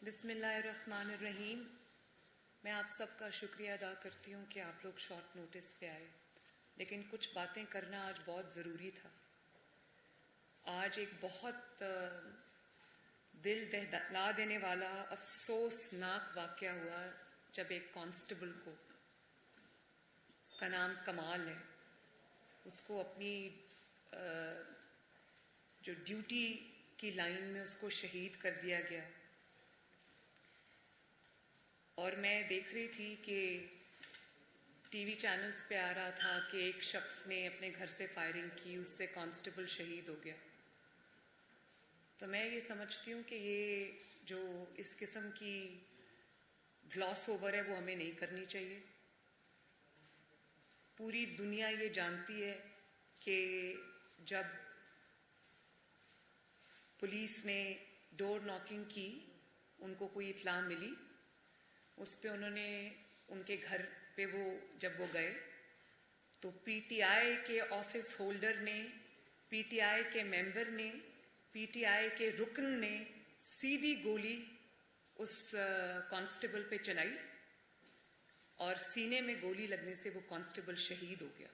بسم اللہ الرحمن الرحیم. میں آپ سب کا شکریہ ادا کرتی ہوں کہ آپ لوگ شارٹ نوٹس پہ آئے، لیکن کچھ باتیں کرنا آج بہت ضروری تھا. آج ایک بہت دل دہلا دینے والا افسوسناک واقعہ ہوا جب ایک کانسٹیبل کو، اس کا نام کمال ہے، اس کو اپنی جو ڈیوٹی کی لائن میں اس کو شہید کر دیا گیا. اور میں دیکھ رہی تھی کہ ٹی وی چینلز پہ آ رہا تھا کہ ایک شخص نے اپنے گھر سے فائرنگ کی، اس سے کانسٹیبل شہید ہو گیا. تو میں یہ سمجھتی ہوں کہ یہ جو اس قسم کی گلاس اوور ہے وہ ہمیں نہیں کرنی چاہیے. پوری دنیا یہ جانتی ہے کہ جب پولیس نے ڈور ناکنگ کی، ان کو کوئی اطلاع ملی، اس پہ انہوں نے ان کے گھر پہ جب وہ گئے تو پی ٹی آئی کے آفس ہولڈر نے، پی ٹی آئی کے ممبر نے، پی ٹی آئی کے رکن نے سیدھی گولی اس کانسٹیبل پہ چلائی اور سینے میں گولی لگنے سے وہ کانسٹیبل شہید ہو گیا.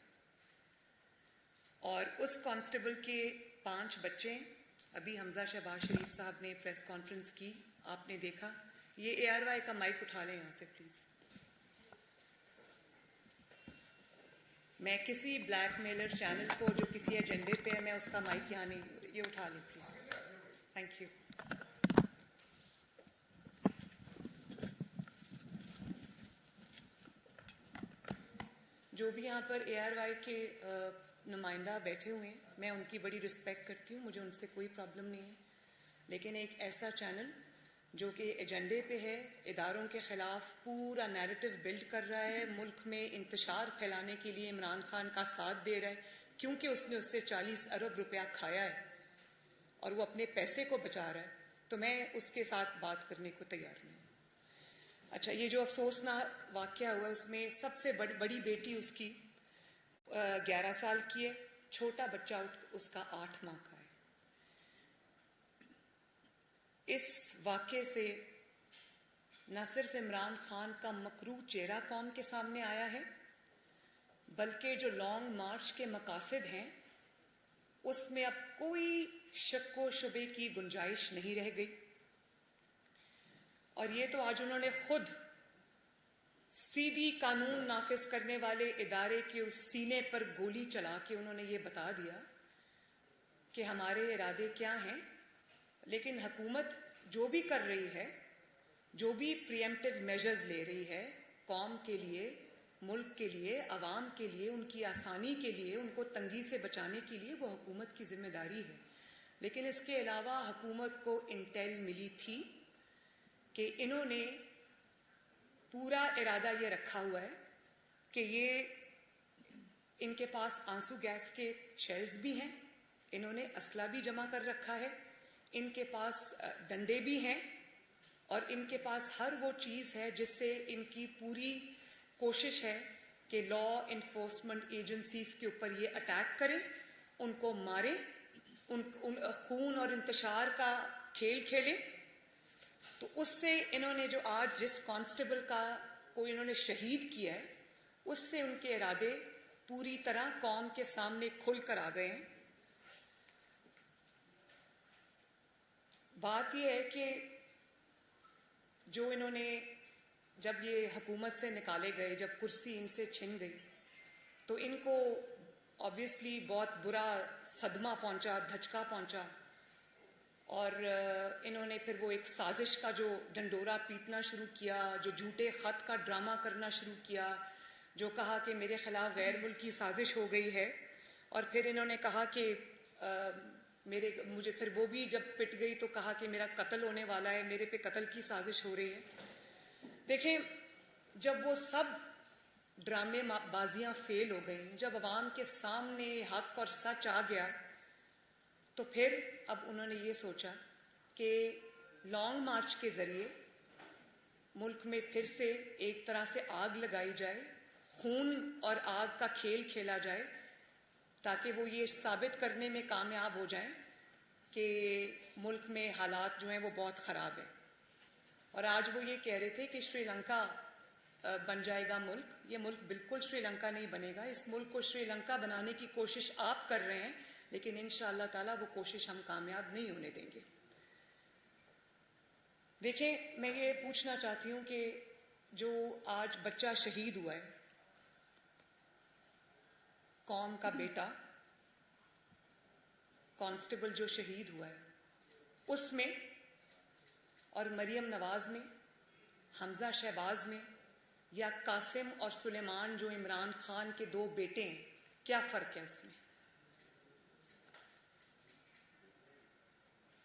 اور اس کانسٹیبل کے 5 بچے ہیں. ابھی حمزہ شہباز شریف صاحب نے پریس کانفرنس کی، آپ نے دیکھا. یہ اے آر وائی کا مائک اٹھا لیں یہاں سے پلیز. میں کسی بلیک میلر چینل کو جو کسی ایجنڈے پہ ہے، میں اس کا مائک یہاں نہیں، یہ اٹھا لیں پلیز. Thank you. جو بھی یہاں پر اے آر وائی کے نمائندہ بیٹھے ہوئے ہیں، میں ان کی بڑی رسپیکٹ کرتی ہوں، مجھے ان سے کوئی پرابلم نہیں ہے. لیکن ایک ایسا چینل جو کہ ایجنڈے پہ ہے، اداروں کے خلاف پورا نیریٹو بلڈ کر رہا ہے، ملک میں انتشار پھیلانے کے لیے عمران خان کا ساتھ دے رہا ہے کیونکہ اس نے اس سے 40 ارب روپیہ کھایا ہے اور وہ اپنے پیسے کو بچا رہا ہے، تو میں اس کے ساتھ بات کرنے کو تیار نہیں. اچھا، یہ جو افسوسناک واقعہ ہوا اس میں سب سے بڑی بیٹی اس کی 11 سال کی ہے، چھوٹا بچہ اس کا 8 ماہ کا ہے. اس واقعے سے نہ صرف عمران خان کا مکروہ چہرہ قوم کے سامنے آیا ہے، بلکہ جو لانگ مارچ کے مقاصد ہیں اس میں اب کوئی شک و شبے کی گنجائش نہیں رہ گئی. اور یہ تو آج انہوں نے خود سیدھی قانون نافذ کرنے والے ادارے کے اس سینے پر گولی چلا کے انہوں نے یہ بتا دیا کہ ہمارے ارادے کیا ہیں. لیکن حکومت جو بھی کر رہی ہے، جو بھی پریمپٹیو میجرز لے رہی ہے قوم کے لیے، ملک کے لیے، عوام کے لیے، ان کی آسانی کے لیے، ان کو تنگی سے بچانے کے لیے، وہ حکومت کی ذمہ داری ہے. لیکن اس کے علاوہ حکومت کو انٹیل ملی تھی کہ انہوں نے پورا ارادہ یہ رکھا ہوا ہے کہ یہ ان کے پاس آنسو گیس کے شیلز بھی ہیں، انہوں نے اسلحہ بھی جمع کر رکھا ہے، ان کے پاس ڈنڈے بھی ہیں، اور ان کے پاس ہر وہ چیز ہے جس سے ان کی پوری کوشش ہے کہ لا انفورسمنٹ ایجنسیز کے اوپر یہ اٹیک کریں، ان کو ماریں، ان خون اور انتشار کا کھیل کھیلیں. تو اس سے انہوں نے جو آج جس کانسٹیبل کو انہوں نے شہید کیا ہے، اس سے ان کے ارادے پوری طرح قوم کے سامنے کھل کر آ گئے ہیں. بات یہ ہے کہ جو انہوں نے جب یہ حکومت سے نکالے گئے، جب کرسی ان سے چھن گئی، تو ان کو آبویسلی بہت برا صدمہ پہنچا، دھچکا پہنچا. اور انہوں نے پھر وہ ایک سازش کا جو ڈنڈورا پیٹنا شروع کیا، جو جھوٹے خط کا ڈرامہ کرنا شروع کیا، جو کہا کہ میرے خلاف غیر ملکی سازش ہو گئی ہے. اور پھر انہوں نے کہا کہ مجھے پھر وہ بھی جب پٹ گئی تو کہا کہ میرا قتل ہونے والا ہے، میرے پہ قتل کی سازش ہو رہی ہے. دیکھیں، جب وہ سب ڈرامے بازیاں فیل ہو گئیں، جب عوام کے سامنے حق اور سچ آ گیا، تو پھر اب انہوں نے یہ سوچا کہ لانگ مارچ کے ذریعے ملک میں پھر سے ایک طرح سے آگ لگائی جائے، خون اور آگ کا کھیل کھیلا جائے، تاکہ وہ یہ ثابت کرنے میں کامیاب ہو جائیں کہ ملک میں حالات جو ہیں وہ بہت خراب ہیں. اور آج وہ یہ کہہ رہے تھے کہ شری لنکا بن جائے گا ملک. یہ ملک بالکل شری لنکا نہیں بنے گا. اس ملک کو شری لنکا بنانے کی کوشش آپ کر رہے ہیں, لیکن انشاءاللہ تعالیٰ وہ کوشش ہم کامیاب نہیں ہونے دیں گے. دیکھیں, میں یہ پوچھنا چاہتی ہوں کہ جو آج بچہ شہید ہوا ہے, قوم کا بیٹا کانسٹیبل جو شہید ہوا ہے, اس میں اور مریم نواز میں, حمزہ شہباز میں, یا قاسم اور سلیمان جو عمران خان کے 2 بیٹے ہیں, کیا فرق ہے اس میں؟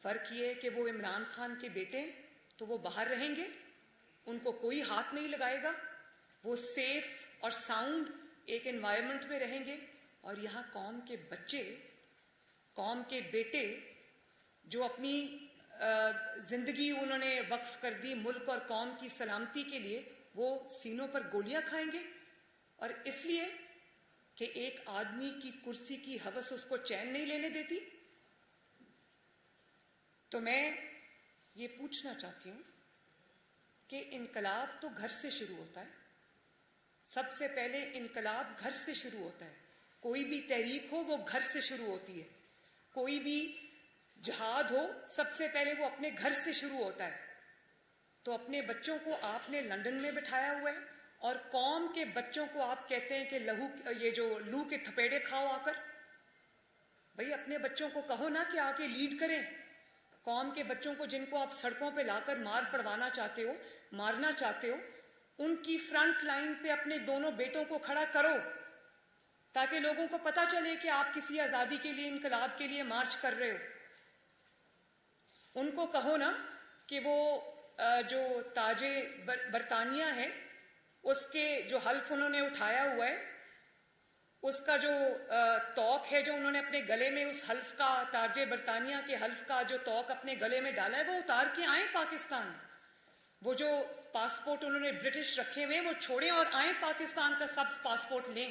فرق یہ ہے کہ وہ عمران خان کے بیٹے ہیں تو وہ باہر رہیں گے, ان کو کوئی ہاتھ نہیں لگائے گا, وہ سیف اور ساؤنڈ ایک انوائرمنٹ میں رہیں گے. اور یہاں قوم کے بچے, قوم کے بیٹے جو اپنی زندگی انہوں نے وقف کر دی ملک اور قوم کی سلامتی کے لیے, وہ سینوں پر گولیاں کھائیں گے. اور اس لیے کہ ایک آدمی کی کرسی کی ہوس اس کو چین نہیں لینے دیتی. تو میں یہ پوچھنا چاہتی ہوں کہ انقلاب تو گھر سے شروع ہوتا ہے. سب سے پہلے انقلاب گھر سے شروع ہوتا ہے. کوئی بھی تحریک ہو وہ گھر سے شروع ہوتی ہے. کوئی بھی جہاد ہو سب سے پہلے وہ اپنے گھر سے شروع ہوتا ہے. تو اپنے بچوں کو آپ نے لندن میں بٹھایا ہوا ہے, اور قوم کے بچوں کو آپ کہتے ہیں کہ یہ جو لو کے تھپیڑے کھاؤ آ کر. بھئی اپنے بچوں کو کہو نا کہ آ کے لیڈ کریں. قوم کے بچوں کو جن کو آپ سڑکوں پہ لا کر مار پڑوانا چاہتے ہو, مارنا چاہتے ہو, ان کی فرنٹ لائن پہ اپنے دونوں بیٹوں کو کھڑا کرو, تاکہ لوگوں کو پتہ چلے کہ آپ کسی آزادی کے لیے, انقلاب کے لیے مارچ کر رہے ہو. ان کو کہو نا کہ وہ جو تاج برطانیہ ہے اس کے جو حلف انہوں نے اٹھایا ہوا ہے, اس کا جو توق ہے جو انہوں نے اپنے گلے میں, اس حلف کا, تاج برطانیہ کے حلف کا جو توق اپنے گلے میں ڈالا ہے, وہ اتار کے آئیں پاکستان. وہ جو پاسپورٹ انہوں نے برٹش رکھے ہوئے وہ چھوڑیں اور آئیں پاکستان کا سبز پاسپورٹ لیں.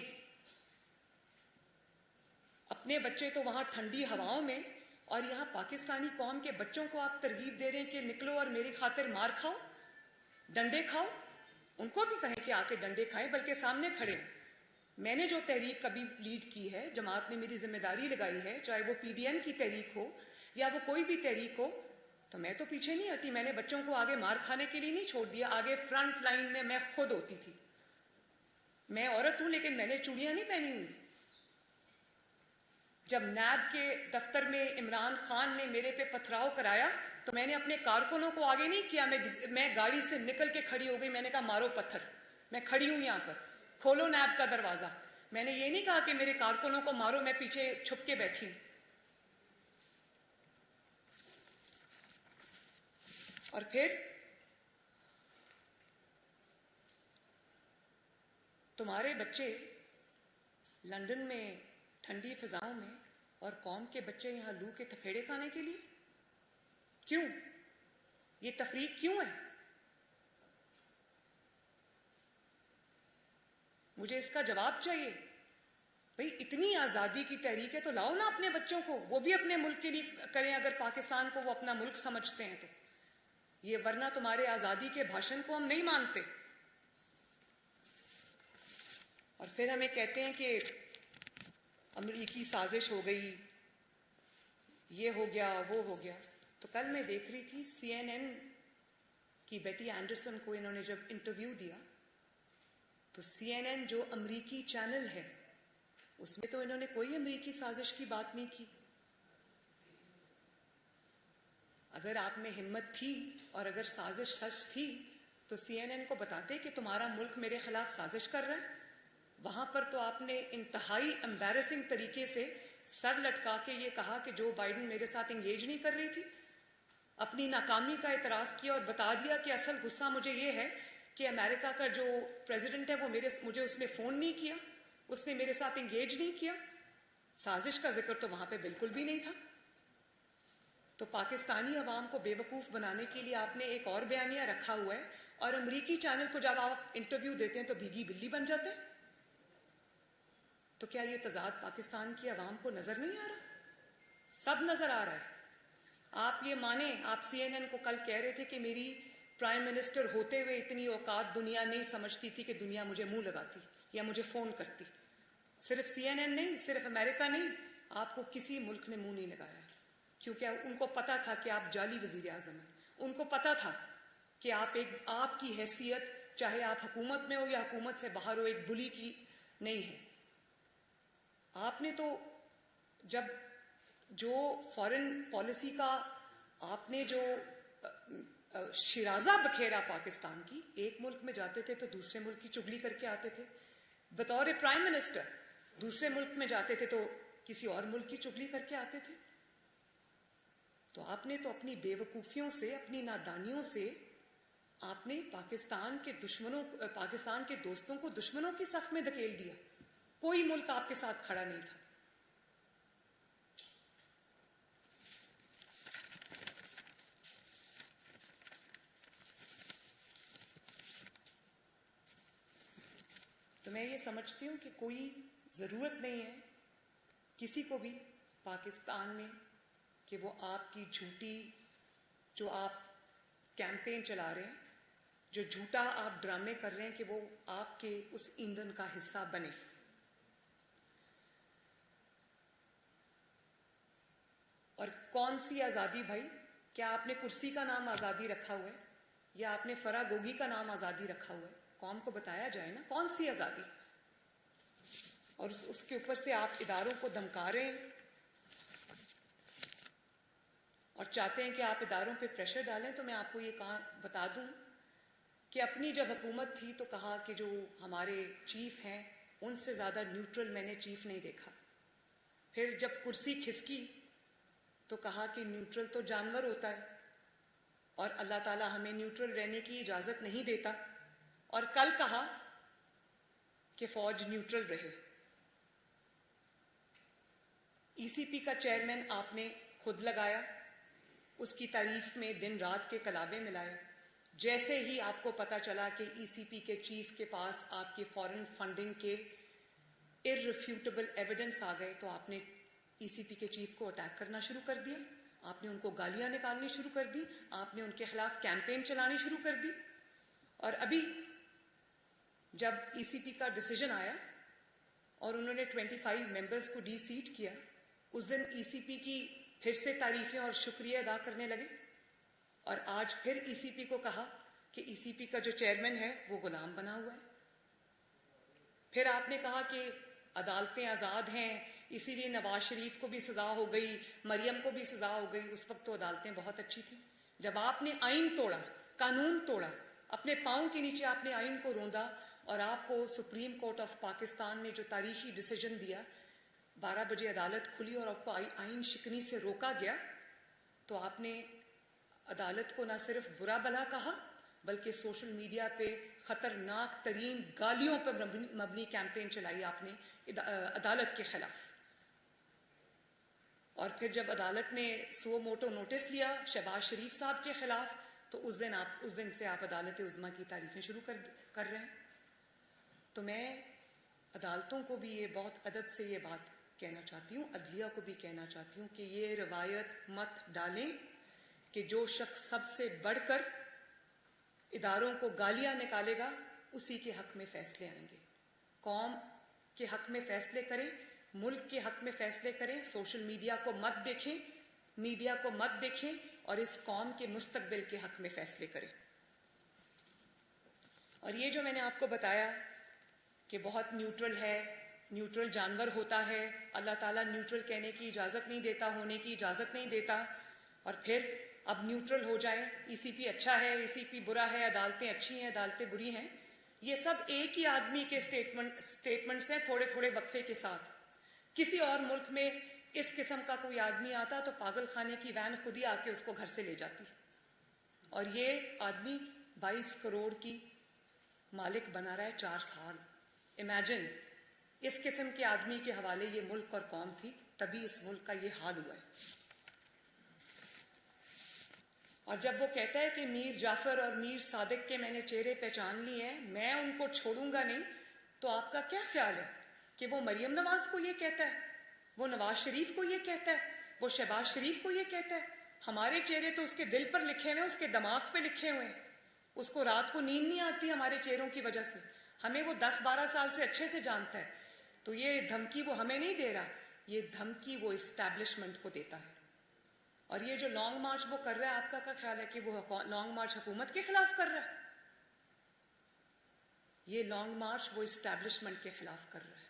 اپنے بچے تو وہاں ٹھنڈی ہواؤں میں, اور یہاں پاکستانی قوم کے بچوں کو آپ ترغیب دے رہے ہیں کہ نکلو اور میری خاطر مار کھاؤ, ڈنڈے کھاؤ. ان کو بھی کہیں کہ آ کے ڈنڈے کھائیں, بلکہ سامنے کھڑے ہوں. میں نے جو تحریک کبھی لیڈ کی ہے, جماعت نے میری ذمہ داری لگائی ہے, چاہے وہ پی ڈی ایم کی تحریک ہو یا وہ کوئی بھی تحریک ہو, تو میں تو پیچھے نہیں ہٹی. میں نے بچوں کو آگے مار کھانے کے لیے نہیں چھوڑ دیا. آگے فرنٹ لائن میں خود ہوتی تھی. میں عورت ہوں لیکن میں نے چوڑیاں نہیں پہنی ہوئی. جب نیب کے دفتر میں عمران خان نے میرے پہ پتھراؤ کرایا تو میں نے اپنے کارکنوں کو آگے نہیں کیا. میں گاڑی سے نکل کے کھڑی ہو گئی. میں نے کہا مارو پتھر, میں کھڑی ہوں یہاں پر, کھولو نیب کا دروازہ. میں نے یہ نہیں کہا کہ میرے کارکنوں کو مارو, میں پیچھے چھپ کے بیٹھی ہوں. اور پھر تمہارے بچے لندن میں ٹھنڈی فضاؤں میں, اور قوم کے بچے یہاں لو کے تھپیڑے کھانے کے لیے. کیوں؟ یہ تفریق کیوں ہے؟ مجھے اس کا جواب چاہیے. بھئی اتنی آزادی کی تحریک ہے تو لاؤ نا اپنے بچوں کو, وہ بھی اپنے ملک کے لیے کریں, اگر پاکستان کو وہ اپنا ملک سمجھتے ہیں تو. یہ ورنہ تمہارے آزادی کے بھاشن کو ہم نہیں مانتے. اور پھر ہمیں کہتے ہیں کہ امریکی سازش ہو گئی, یہ ہو گیا, وہ ہو گیا. تو کل میں دیکھ رہی تھی CNN کی بیٹی اینڈرسن کو انہوں نے جب انٹرویو دیا, تو CNN جو امریکی چینل ہے اس میں تو انہوں نے کوئی امریکی سازش کی بات نہیں کی. اگر آپ میں ہمت تھی اور اگر سازش سچ تھی تو CNN کو بتاتے کہ تمہارا ملک میرے خلاف سازش کر رہا ہے. وہاں پر تو آپ نے انتہائی امبیرسنگ طریقے سے سر لٹکا کے یہ کہا کہ جو بائیڈن میرے ساتھ انگیج نہیں کر رہی تھی. اپنی ناکامی کا اعتراف کیا اور بتا دیا کہ اصل غصہ مجھے یہ ہے کہ امریکہ کا جو پریزیڈنٹ ہے وہ مجھے اس نے فون نہیں کیا, اس نے میرے ساتھ انگیج نہیں کیا. سازش کا ذکر تو وہاں پہ بالکل بھی نہیں تھا. تو پاکستانی عوام کو بے وقوف بنانے کے لیے آپ نے ایک اور بیانیہ رکھا ہوا ہے, اور امریکی چینل کو جب آپ انٹرویو دیتے ہیں تو بھیگی بلی بن جاتے ہیں. تو کیا یہ تضاد پاکستان کی عوام کو نظر نہیں آ رہا؟ سب نظر آ رہا ہے. آپ یہ مانیں, آپ CNN کو کل کہہ رہے تھے کہ میری پرائم منسٹر ہوتے ہوئے اتنی اوقات دنیا نہیں سمجھتی تھی کہ دنیا مجھے منہ لگاتی یا مجھے فون کرتی. صرف CNN نہیں, صرف امریکہ نہیں, آپ کو کسی ملک نے منہ نہیں لگایا, کیونکہ ان کو پتا تھا کہ آپ جعلی وزیر اعظم ہیں. ان کو پتا تھا کہ آپ کی حیثیت, چاہے آپ حکومت میں ہو یا حکومت سے باہر ہو, ایک بلی کی نہیں ہے. آپ نے تو جب جو فارن پالیسی کا آپ نے جو شیرازہ بکھیرا پاکستان کی, ایک ملک میں جاتے تھے تو دوسرے ملک کی چگلی کر کے آتے تھے. بطور پرائم منسٹر دوسرے ملک میں جاتے تھے تو کسی اور ملک کی چگلی کر کے آتے تھے. تو آپ نے تو اپنی بے وقوفیوں سے, اپنی نادانیوں سے آپ نے پاکستان کے دوستوں کو دشمنوں کی صف میں دھکیل دیا. کوئی ملک آپ کے ساتھ کھڑا نہیں تھا. تو میں یہ سمجھتی ہوں کہ کوئی ضرورت نہیں ہے کسی کو بھی پاکستان میں کہ وہ آپ کی جھوٹی جو آپ کیمپین چلا رہے ہیں, جو جھوٹا آپ ڈرامے کر رہے ہیں, کہ وہ آپ کے اس ایندھن کا حصہ بنے. اور کون سی آزادی بھائی؟ کیا آپ نے کرسی کا نام آزادی رکھا ہوا ہے, یا آپ نے فرا گوگی کا نام آزادی رکھا ہوا ہے؟ قوم کو بتایا جائے نا کون سی آزادی. اور اس کے اوپر سے آپ اداروں کو دھمکا رہے ہیں اور چاہتے ہیں کہ آپ اداروں پہ پریشر ڈالیں. تو میں آپ کو یہ بتا دوں کہ اپنی جب حکومت تھی تو کہا کہ جو ہمارے چیف ہیں ان سے زیادہ نیوٹرل میں نے چیف نہیں دیکھا. پھر جب کرسی کھسکی تو کہا کہ نیوٹرل تو جانور ہوتا ہے اور اللہ تعالیٰ ہمیں نیوٹرل رہنے کی اجازت نہیں دیتا. اور کل کہا کہ فوج نیوٹرل رہے. ECP کا چیئرمین آپ نے خود لگایا, اس کی تعریف میں دن رات کے کلابے ملائے. جیسے ہی آپ کو پتا چلا کہ ECP کے چیف کے پاس آپ کی فارن فنڈنگ کے irrefutable ایویڈنس آ گئے, تو آپ نے ECP کے چیف کو اٹیک کرنا شروع کر دیا. آپ نے ان کو گالیاں نکالنی شروع کر دی, آپ نے ان کے خلاف کیمپین چلانی شروع کر دی. اور ابھی جب ECP کا ڈیسیجن آیا اور انہوں نے 25 ممبرز کو ڈی سیٹ کیا, اس دن ECP کی پھر سے تعریفیں اور شکریہ ادا کرنے لگے. اور آج پھر ECP کو کہا کہ ECP کا جو چیئرمین ہے وہ غلام بنا ہوا ہے. پھر آپ نے کہا کہ عدالتیں آزاد ہیں, اسی لیے نواز شریف کو بھی سزا ہو گئی, مریم کو بھی سزا ہو گئی. اس وقت تو عدالتیں بہت اچھی تھیں. جب آپ نے آئین توڑا, قانون توڑا, اپنے پاؤں کے نیچے آپ نے آئین کو روندا, اور آپ کو سپریم کورٹ آف پاکستان نے جو تاریخی ڈیسیجن دیا, 12 بجے عدالت کھلی اور آپ کو آئین شکنی سے روکا گیا, تو آپ نے عدالت کو نہ صرف برا بھلا کہا بلکہ سوشل میڈیا پہ خطرناک ترین گالیوں پر مبنی کیمپین چلائی آپ نے عدالت کے خلاف. اور پھر جب عدالت نے سو موٹو نوٹس لیا شہباز شریف صاحب کے خلاف, تو اس دن سے آپ عدالت عظمیٰ کی تعریفیں شروع کر رہے ہیں. تو میں عدالتوں کو بھی یہ بہت ادب سے یہ بات کہنا چاہتی ہوں, عدلیہ کو بھی کہنا چاہتی ہوں کہ یہ روایت مت ڈالیں کہ جو شخص سب سے بڑھ کر اداروں کو گالیاں نکالے گا اسی کے حق میں فیصلے آئیں گے. قوم کے حق میں فیصلے کریں, ملک کے حق میں فیصلے کریں. سوشل میڈیا کو مت دیکھیں, میڈیا کو مت دیکھیں, اور اس قوم کے مستقبل کے حق میں فیصلے کریں. اور یہ جو میں نے آپ کو بتایا کہ بہت نیوٹرل ہے, نیوٹرل جانور ہوتا ہے, اللہ تعالیٰ نیوٹرل کہنے کی اجازت نہیں دیتا, ہونے کی اجازت نہیں دیتا, اور پھر اب نیوٹرل ہو جائیں, ECP اچھا ہے, ECP برا ہے, عدالتیں اچھی ہیں, عدالتیں بری ہیں. یہ سب ایک ہی آدمی کے سٹیٹمنٹس ہیں تھوڑے تھوڑے وقفے کے ساتھ. کسی اور ملک میں اس قسم کا کوئی آدمی آتا تو پاگل خانے کی وین خود ہی آ کے اس کو گھر سے لے جاتی. اور یہ آدمی 22 کروڑ کی مالک بنا رہا ہے 4 سال. امیجن, اس قسم کے آدمی کے حوالے یہ ملک اور قوم تھی, تبھی اس ملک کا یہ حال ہوا ہے. اور جب وہ کہتا ہے کہ میر جعفر اور میر صادق کے میں نے چہرے پہچان لیے ہیں, میں ان کو چھوڑوں گا نہیں, تو آپ کا کیا خیال ہے کہ وہ مریم نواز کو یہ کہتا ہے, وہ نواز شریف کو یہ کہتا ہے, وہ شہباز شریف کو یہ کہتا ہے؟ ہمارے چہرے تو اس کے دل پر لکھے ہوئے ہیں, اس کے دماغ پہ لکھے ہوئے ہیں. اس کو رات کو نیند نہیں آتی ہمارے چہروں کی وجہ سے. ہمیں وہ 10-12 سال سے اچھے سے جانتا ہے. تو یہ دھمکی وہ ہمیں نہیں دے رہا, یہ دھمکی وہ اسٹیبلشمنٹ کو دیتا ہے. اور یہ جو لانگ مارچ وہ کر رہا ہے, آپ کا کیا خیال ہے کہ وہ لانگ مارچ حکومت کے خلاف کر رہا ہے؟ یہ لانگ مارچ وہ اسٹیبلشمنٹ کے خلاف کر رہا ہے.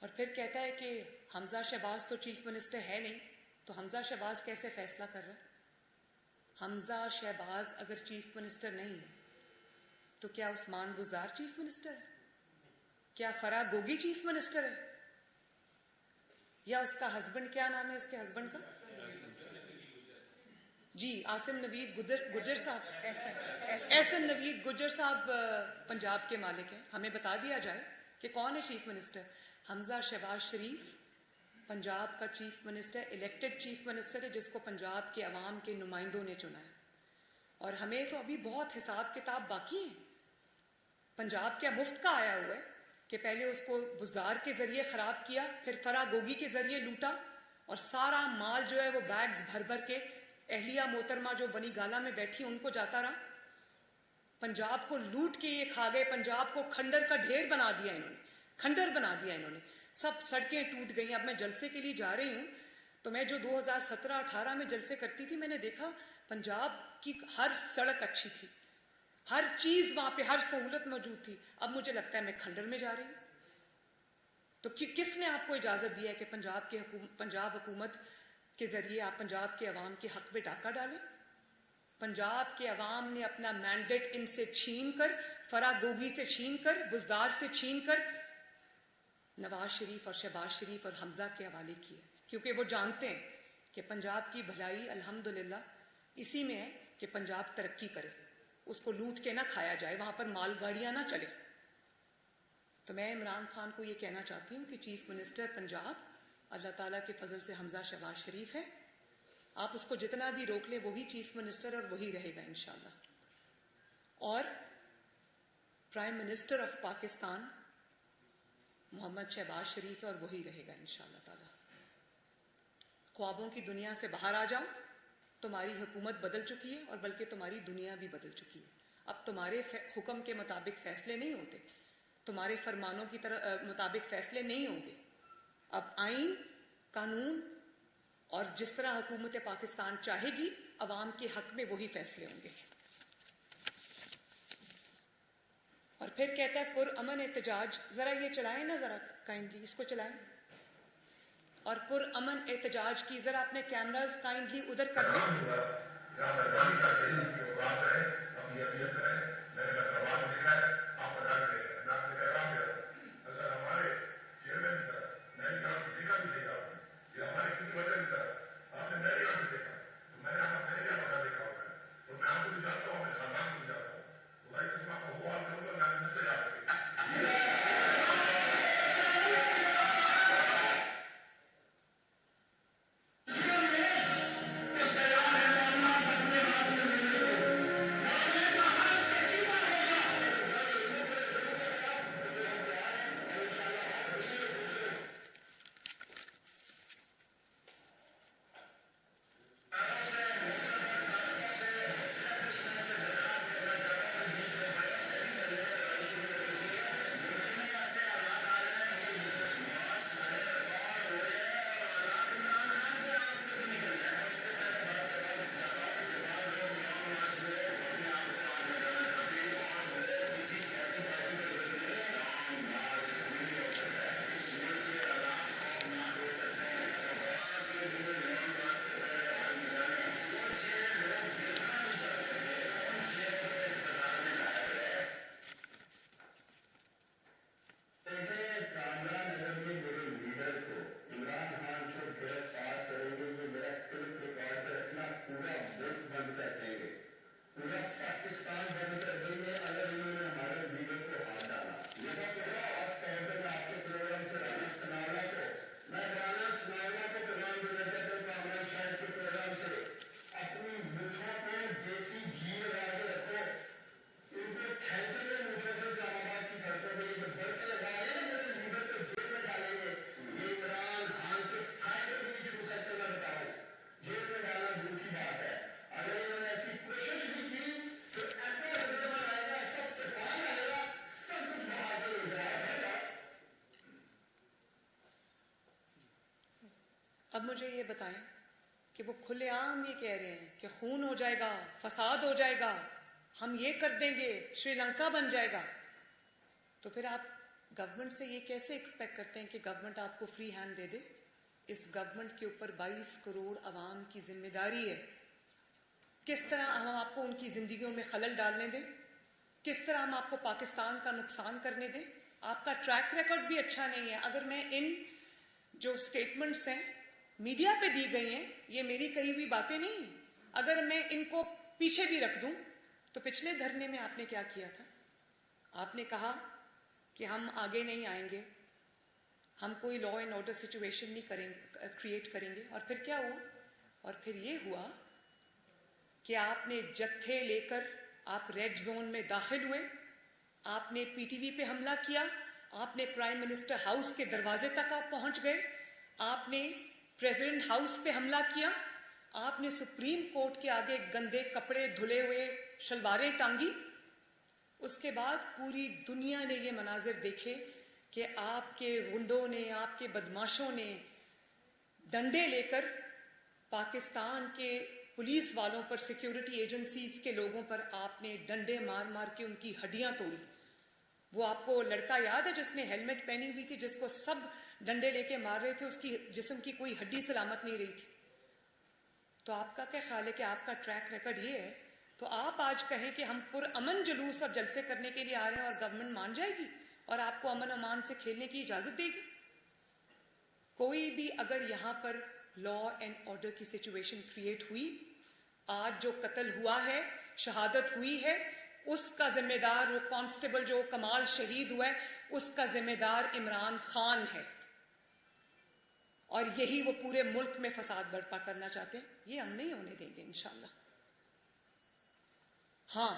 اور پھر کہتا ہے کہ حمزہ شہباز تو چیف منسٹر ہے نہیں, تو حمزہ شہباز کیسے فیصلہ کر رہا ہے؟ حمزہ شہباز اگر چیف منسٹر نہیں ہے تو کیا عثمان بزدار چیف منسٹر ہے؟ کیا فرح گوگی چیف منسٹر ہے؟ یا اس کا ہسبینڈ, کیا نام ہے اس کے ہسبینڈ کا؟ جی عاصم نوید گجر صاحب, احسن نوید گجر صاحب پنجاب کے مالک ہیں. ہمیں بتا دیا جائے کہ کون ہے چیف منسٹر. حمزہ شہباز شریف پنجاب کا chief minister, elected chief minister ہے, جس کو پنجاب کے عوام کے نمائندوں نے چنا ہے. اور ہمیں تو ابھی بہت حساب کتاب باقی ہے. پنجاب کیا مفت کا آیا ہوا ہے کہ پہلے اس کو بزدار کے ذریعے خراب کیا, پھر فرح گوگی کے ذریعے لوٹا, اور سارا مال جو ہے وہ بیگز بھر بھر کے اہلیہ محترمہ جو بنی گالا میں بیٹھی ان کو جاتا رہا. پنجاب کو لوٹ کے یہ کھا گئے. پنجاب کو کھنڈر کا ڈھیر بنا دیا انہوں نے, کھنڈر بنا دیا انہوں نے. سب سڑکیں ٹوٹ گئیں. اب میں جلسے کے لیے جا رہی ہوں تو میں جو 2017-18 میں جلسے کرتی تھی, میں نے دیکھا پنجاب کی ہر سڑک اچھی تھی, ہر چیز وہاں پہ, ہر سہولت موجود تھی. اب مجھے لگتا ہے میں کھنڈر میں جا رہی ہوں. تو کس نے آپ کو اجازت دی ہے کہ پنجاب حکومت کے ذریعے آپ پنجاب کے عوام کے حق میں ڈاکہ ڈالیں؟ پنجاب کے عوام نے اپنا مینڈیٹ ان سے چھین کر, فرح گوگی سے چھین کر, بزدار سے چھین کر نواز شریف اور شہباز شریف اور حمزہ کے حوالے کیے, کیونکہ وہ جانتے ہیں کہ پنجاب کی بھلائی الحمدللہ اسی میں ہے کہ پنجاب ترقی کرے, اس کو لوٹ کے نہ کھایا جائے, وہاں پر مال گاڑیاں نہ چلے. تو میں عمران خان کو یہ کہنا چاہتی ہوں کہ چیف منسٹر پنجاب اللہ تعالیٰ کے فضل سے حمزہ شہباز شریف ہے. آپ اس کو جتنا بھی روک لیں وہی چیف منسٹر اور وہی رہے گا انشاءاللہ. اور پرائم منسٹر آف پاکستان محمد شہباز شریف ہے اور وہی رہے گا انشاءاللہ تعالیٰ. خوابوں کی دنیا سے باہر آ جاؤ. تمہاری حکومت بدل چکی ہے اور بلکہ تمہاری دنیا بھی بدل چکی ہے. اب تمہارے حکم کے مطابق فیصلے نہیں ہوتے, تمہارے فرمانوں کی مطابق فیصلے نہیں ہوں گے. اب آئین, قانون اور جس طرح حکومت پاکستان چاہے گی عوام کے حق میں وہی فیصلے ہوں گے. اور پھر کہتا ہے پر امن احتجاج, ذرا یہ چلائیں نا, ذرا کائنڈلی اس کو چلائیں. اور پر امن احتجاج کی ذرا اپنے کیمراز کائنڈلی ادھر کر لیں. اب مجھے یہ بتائیں کہ وہ کھلے عام یہ کہہ رہے ہیں کہ خون ہو جائے گا، فساد ہو جائے گا، ہم یہ کر دیں گے، شری لنکا بن جائے گا، تو پھر آپ گورنمنٹ سے یہ کیسے ایکسپیکٹ کرتے ہیں کہ گورنمنٹ آپ کو فری ہینڈ دے دے؟ اس گورنمنٹ کے اوپر 22 کروڑ عوام کی ذمہ داری ہے. کس طرح ہم آپ کو ان کی زندگیوں میں خلل ڈالنے دیں؟ کس طرح ہم آپ کو پاکستان کا نقصان کرنے دیں؟ آپ کا ٹریک ریکارڈ بھی اچھا نہیں ہے. اگر میں ان جو سٹیٹمنٹس ہیں میڈیا پہ دی گئی ہیں، یہ میری کہی ہوئی باتیں نہیں ہیں، اگر میں ان کو پیچھے بھی رکھ دوں تو پچھلے دھرنے میں آپ نے کیا کیا تھا؟ آپ نے کہا کہ ہم آگے نہیں آئیں گے، ہم کوئی لا اینڈ آرڈر سچویشن نہیں کریٹ کریں گے. اور پھر کیا ہوا؟ اور پھر یہ ہوا کہ آپ نے جتھے لے کر آپ ریڈ زون میں داخل ہوئے، آپ نے پی ٹی وی پہ حملہ کیا، آپ نے پرائم منسٹر ہاؤس کے دروازے تک آپ پہنچ گئے، آپ نے پریزیڈنٹ ہاؤس پہ حملہ کیا، آپ نے سپریم کورٹ کے آگے گندے کپڑے دھلے ہوئے شلواریں ٹانگی. اس کے بعد پوری دنیا نے یہ مناظر دیکھے کہ آپ کے غنڈوں نے، آپ کے بدماشوں نے ڈنڈے لے کر پاکستان کے پولیس والوں پر، سیکیورٹی ایجنسیز کے لوگوں پر آپ نے ڈنڈے مار مار کے ان کی ہڈیاں توڑی. وہ آپ کو لڑکا یاد ہے جس نے ہیلمٹ پہنی ہوئی تھی، جس کو سب ڈنڈے لے کے مار رہے تھے، اس کی جسم کی کوئی ہڈی سلامت نہیں رہی تھی. تو آپ کا کیا خیال ہے کہ آپ کا ٹریک ریکارڈ یہ ہے؟ تو آپ آج کہیں کہ ہم پرامن جلوس اور جلسے کرنے کے لیے آ رہے ہیں اور گورنمنٹ مان جائے گی اور آپ کو امن امان سے کھیلنے کی اجازت دے گی؟ کوئی بھی اگر یہاں پر لا اینڈ آرڈر کی سچویشن کریٹ ہوئی، آج جو قتل ہوا ہے، شہادت ہوئی ہے، اس کا ذمہ دار وہ کانسٹیبل جو کمال شہید ہوا ہے، اس کا ذمہ دار عمران خان ہے. اور یہی وہ پورے ملک میں فساد برپا کرنا چاہتے ہیں. یہ ہم نہیں ہونے دیں گے انشاءاللہ. ہاں،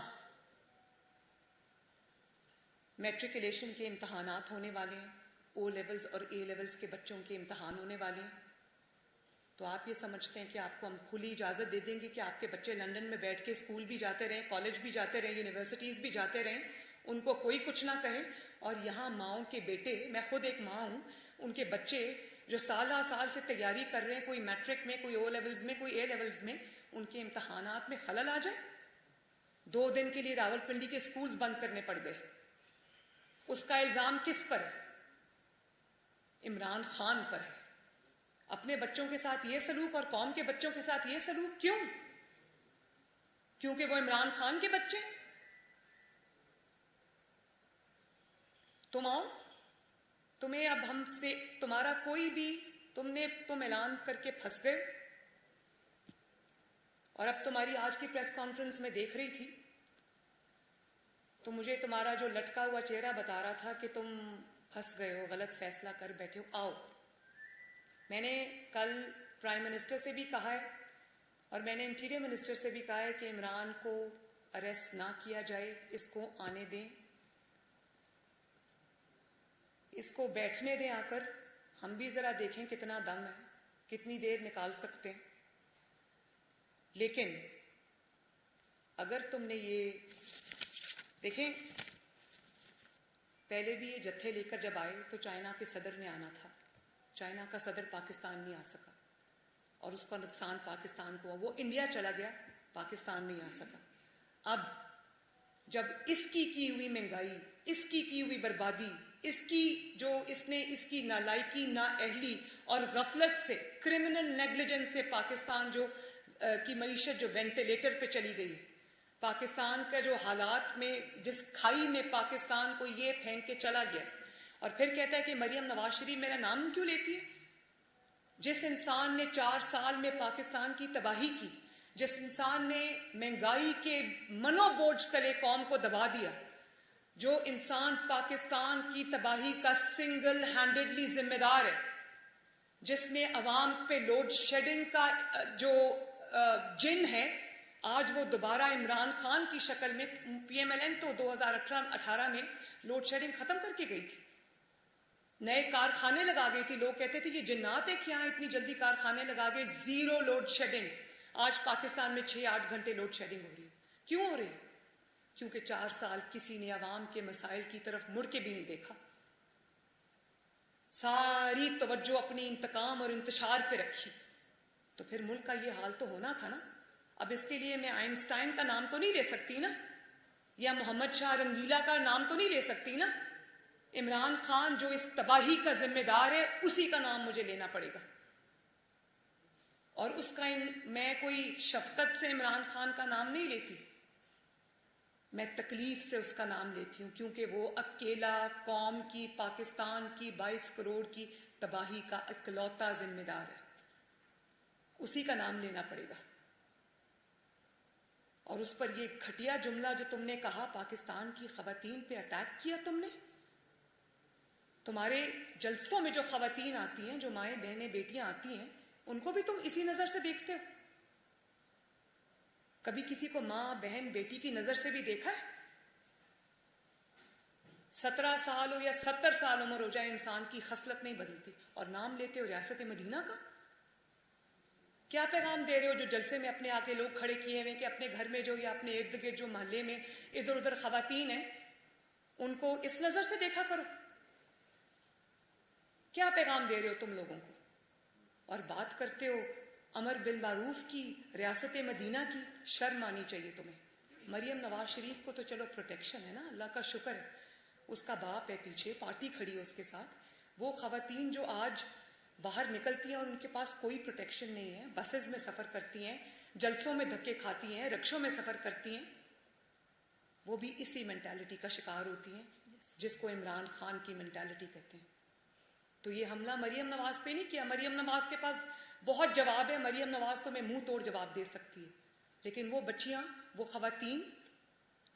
میٹریکولیشن کے امتحانات ہونے والے ہیں، او لیولز اور اے لیولز کے بچوں کے امتحان ہونے والے ہیں. تو آپ یہ سمجھتے ہیں کہ آپ کو ہم کھلی اجازت دے دیں گے کہ آپ کے بچے لندن میں بیٹھ کے اسکول بھی جاتے رہیں، کالج بھی جاتے رہیں، یونیورسٹیز بھی جاتے رہیں، ان کو کوئی کچھ نہ کہے، اور یہاں ماؤں کے بیٹے، میں خود ایک ماں ہوں، ان کے بچے جو سالہ سال سے تیاری کر رہے ہیں، کوئی میٹرک میں، کوئی او لیولز میں، کوئی اے لیولز میں، ان کے امتحانات میں خلل آ جائے. 2 دن کے لیے راول پنڈی کے اسکولز بند کرنے پڑ گئے. اس کا الزام کس پر ہے؟ عمران خان پر ہے. اپنے بچوں کے ساتھ یہ سلوک اور قوم کے بچوں کے ساتھ یہ سلوک کیوں؟ کیونکہ وہ عمران خان کے بچے. تم آؤ، تمہیں اب ہم سے تمہارا کوئی بھی، تم اعلان کر کے پھنس گئے. اور اب تمہاری آج کی پریس کانفرنس میں دیکھ رہی تھی تو مجھے تمہارا جو لٹکا ہوا چہرہ بتا رہا تھا کہ تم پھنس گئے ہو، غلط فیصلہ کر بیٹھے ہو. آؤ، میں نے کل پرائم منسٹر سے بھی کہا ہے اور میں نے انٹیریئر منسٹر سے بھی کہا ہے کہ عمران کو اریسٹ نہ کیا جائے، اس کو آنے دیں، اس کو بیٹھنے دیں آ کر. ہم بھی ذرا دیکھیں کتنا دم ہے، کتنی دیر نکال سکتے ہیں. لیکن اگر تم نے یہ دیکھیں، پہلے بھی یہ جتھے لے کر جب آئے تو چائنا کے صدر نے آنا تھا. چائنا کا صدر پاکستان نہیں آ سکا اور اس کا نقصان پاکستان کو ہوا. وہ انڈیا چلا گیا، پاکستان نہیں آ سکا. اب جب اس کی ہوئی مہنگائی، اس کی ہوئی بربادی، اس نے اس کی نالائکی، نااہلی اور غفلت سے، کرمنل نیگلیجنس سے پاکستان کی معیشت جو وینٹیلیٹر پہ چلی گئی، پاکستان کا جو حالات میں، جس کھائی میں پاکستان کو یہ پھینک کے چلا گیا. اور پھر کہتا ہے کہ مریم نواز شریف میرا نام کیوں لیتی ہے؟ جس انسان نے 4 سال میں پاکستان کی تباہی کی، جس انسان نے مہنگائی کے منو بوجھ تلے قوم کو دبا دیا، جو انسان پاکستان کی تباہی کا سنگل ہینڈڈلی ذمہ دار ہے، جس نے عوام پہ لوڈ شیڈنگ کا جو جن ہے، آج وہ دوبارہ عمران خان کی شکل میں، پی ایم ایل این تو 2018 میں لوڈ شیڈنگ ختم کر کے گئی تھی، نئے کارخانے لگا گئی تھی. لوگ کہتے تھے یہ جنات ہے کیا اتنی جلدی کارخانے لگا گئے. 0 لوڈ شیڈنگ. آج پاکستان میں 6-8 گھنٹے لوڈ شیڈنگ ہو رہی ہے. کیوں ہو رہی ہے؟ کیونکہ 4 سال کسی نے عوام کے مسائل کی طرف مڑ کے بھی نہیں دیکھا. ساری توجہ اپنی انتقام اور انتشار پہ رکھی، تو پھر ملک کا یہ حال تو ہونا تھا نا۔ اب اس کے لیے میں آئنسٹائن کا نام تو نہیں لے سکتی نا، یا محمد شاہ رنگیلا کا نام تو نہیں لے سکتی نا۔ عمران خان جو اس تباہی کا ذمہ دار ہے، اسی کا نام مجھے لینا پڑے گا۔ اور اس کا میں کوئی شفقت سے عمران خان کا نام نہیں لیتی، میں تکلیف سے اس کا نام لیتی ہوں، کیونکہ وہ اکیلا قوم کی، پاکستان کی 22 کروڑ کی تباہی کا اکلوتا ذمہ دار ہے، اسی کا نام لینا پڑے گا۔ اور اس پر یہ گھٹیا جملہ جو تم نے کہا، پاکستان کی خواتین پہ اٹیک کیا تم نے۔ تمہارے جلسوں میں جو خواتین آتی ہیں، جو مائیں بہنیں بیٹیاں آتی ہیں، ان کو بھی تم اسی نظر سے دیکھتے ہو؟ کبھی کسی کو ماں بہن بیٹی کی نظر سے بھی دیکھا ہے؟ 17 سال ہو یا 70 سال عمر ہو جائے، انسان کی خصلت نہیں بدلتی۔ اور نام لیتے ہو ریاست مدینہ کا۔ کیا پیغام دے رہے ہو جو جلسے میں اپنے آگے لوگ کھڑے کیے ہوئے کہ اپنے گھر میں جو یا اپنے ارد گرد جو محلے میں ادھر ادھر خواتین ہیں، ان کو اس نظر سے دیکھا کرو؟ کیا پیغام دے رہے ہو تم لوگوں کو؟ اور بات کرتے ہو امر بالمعروف کی، ریاست مدینہ کی، شرم آنی چاہیے تمہیں۔ مریم نواز شریف کو تو چلو پروٹیکشن ہے نا، اللہ کا شکر ہے، اس کا باپ ہے پیچھے، پارٹی کھڑی ہے اس کے ساتھ۔ وہ خواتین جو آج باہر نکلتی ہیں اور ان کے پاس کوئی پروٹیکشن نہیں ہے، بسز میں سفر کرتی ہیں، جلسوں میں دھکے کھاتی ہیں، رکشوں میں سفر کرتی ہیں، وہ بھی اسی مینٹالٹی کا شکار ہوتی ہیں جس کو عمران خان کی مینٹالٹی کہتے ہیں۔ تو یہ حملہ مریم نواز پہ نہیں کیا، مریم نواز کے پاس بہت جواب ہے، مریم نواز تو میں منہ توڑ جواب دے سکتی ہے، لیکن وہ بچیاں، وہ خواتین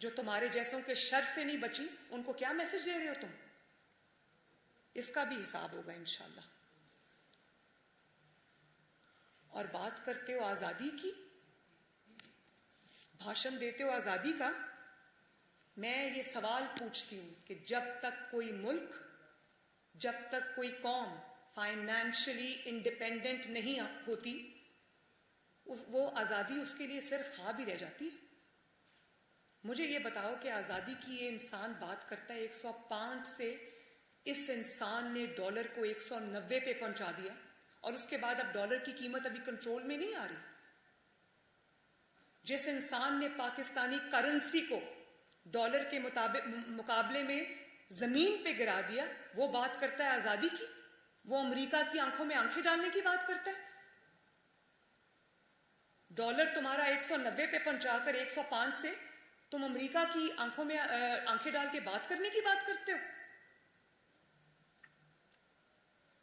جو تمہارے جیسوں کے شر سے نہیں بچی، ان کو کیا میسج دے رہے ہو تم؟ اس کا بھی حساب ہوگا انشاءاللہ۔ اور بات کرتے ہو آزادی کی، بھاشن دیتے ہو آزادی کا، میں یہ سوال پوچھتی ہوں کہ جب تک کوئی ملک، جب تک کوئی قوم فائنینشلی انڈیپینڈنٹ نہیں ہوتی، وہ آزادی اس کے لیے صرف خواب ہی رہ جاتی ہے۔ مجھے یہ بتاؤ کہ آزادی کی یہ انسان بات کرتا ہے 105 سے، اس انسان نے ڈالر کو 190 پہ پہنچا دیا، اور اس کے بعد اب ڈالر کی قیمت ابھی کنٹرول میں نہیں آ رہی۔ جس انسان نے پاکستانی کرنسی کو ڈالر کے مقابلے میں زمین پہ گرا دیا، وہ بات کرتا ہے آزادی کی؟ وہ امریکہ کی آنکھوں میں آنکھیں ڈالنے کی بات کرتا ہے؟ ڈالر تمہارا 190 پہ پہنچا کر 105 سے تم امریکہ کی آنکھوں میں آنکھیں ڈال کے بات کرنے کی بات کرتے ہو؟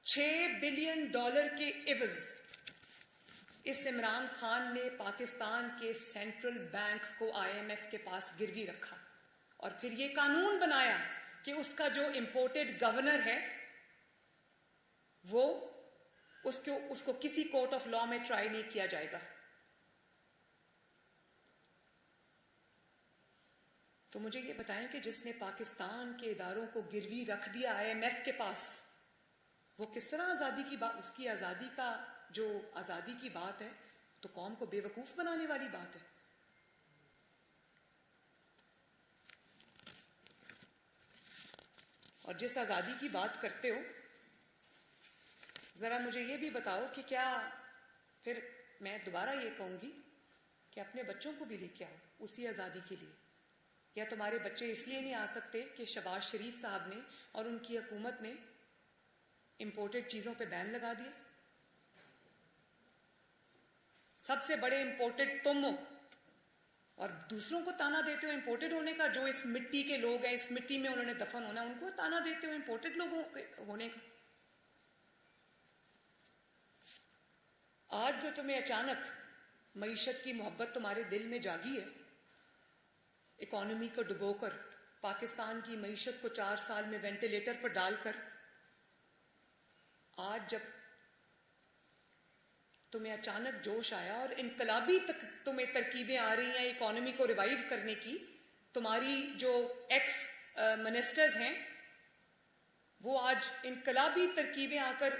6 بلین ڈالر کے عوض اس عمران خان نے پاکستان کے سینٹرل بینک کو IMF کے پاس گروی رکھا، اور پھر یہ قانون بنایا کہ اس کا جو امپورٹڈ گورنر ہے وہ اس کو کسی کورٹ آف لا میں ٹرائی نہیں کیا جائے گا۔ تو مجھے یہ بتائیں کہ جس نے پاکستان کے اداروں کو گروی رکھ دیا IMF کے پاس، وہ کس طرح آزادی کی بات، اس کی آزادی کا جو آزادی کی بات ہے تو قوم کو بے وقوف بنانے والی بات ہے۔ اور جس آزادی کی بات کرتے ہو، ذرا مجھے یہ بھی بتاؤ کہ کیا پھر میں دوبارہ یہ کہوں گی کہ اپنے بچوں کو بھی لے کے آؤ اسی آزادی کے لیے، یا تمہارے بچے اس لیے نہیں آ سکتے کہ شہباز شریف صاحب نے اور ان کی حکومت نے امپورٹڈ چیزوں پہ بین لگا دیا؟ سب سے بڑے امپورٹڈ تم ہو، اور دوسروں کو تانا دیتے ہو امپورٹڈ ہونے کا۔ جو اس مٹی کے لوگ ہیں، اس مٹی میں انہوں نے دفن ہونا، ان کو تانا دیتے ہو امپورٹڈ لوگوں ہونے کا۔ آج جو تمہیں اچانک معیشت کی محبت تمہارے دل میں جاگی ہے، اکانومی کو ڈبو کر، پاکستان کی معیشت کو 4 سال میں وینٹیلیٹر پر ڈال کر، آج جب تمہیں اچانک جوش آیا اور انقلابی تمہیں ترکیبیں آ رہی ہیں اکانومی کو ریوائیو کرنے کی، تمہاری جو ایکس منسٹرز ہیں وہ آج انقلابی ترکیبیں آ کر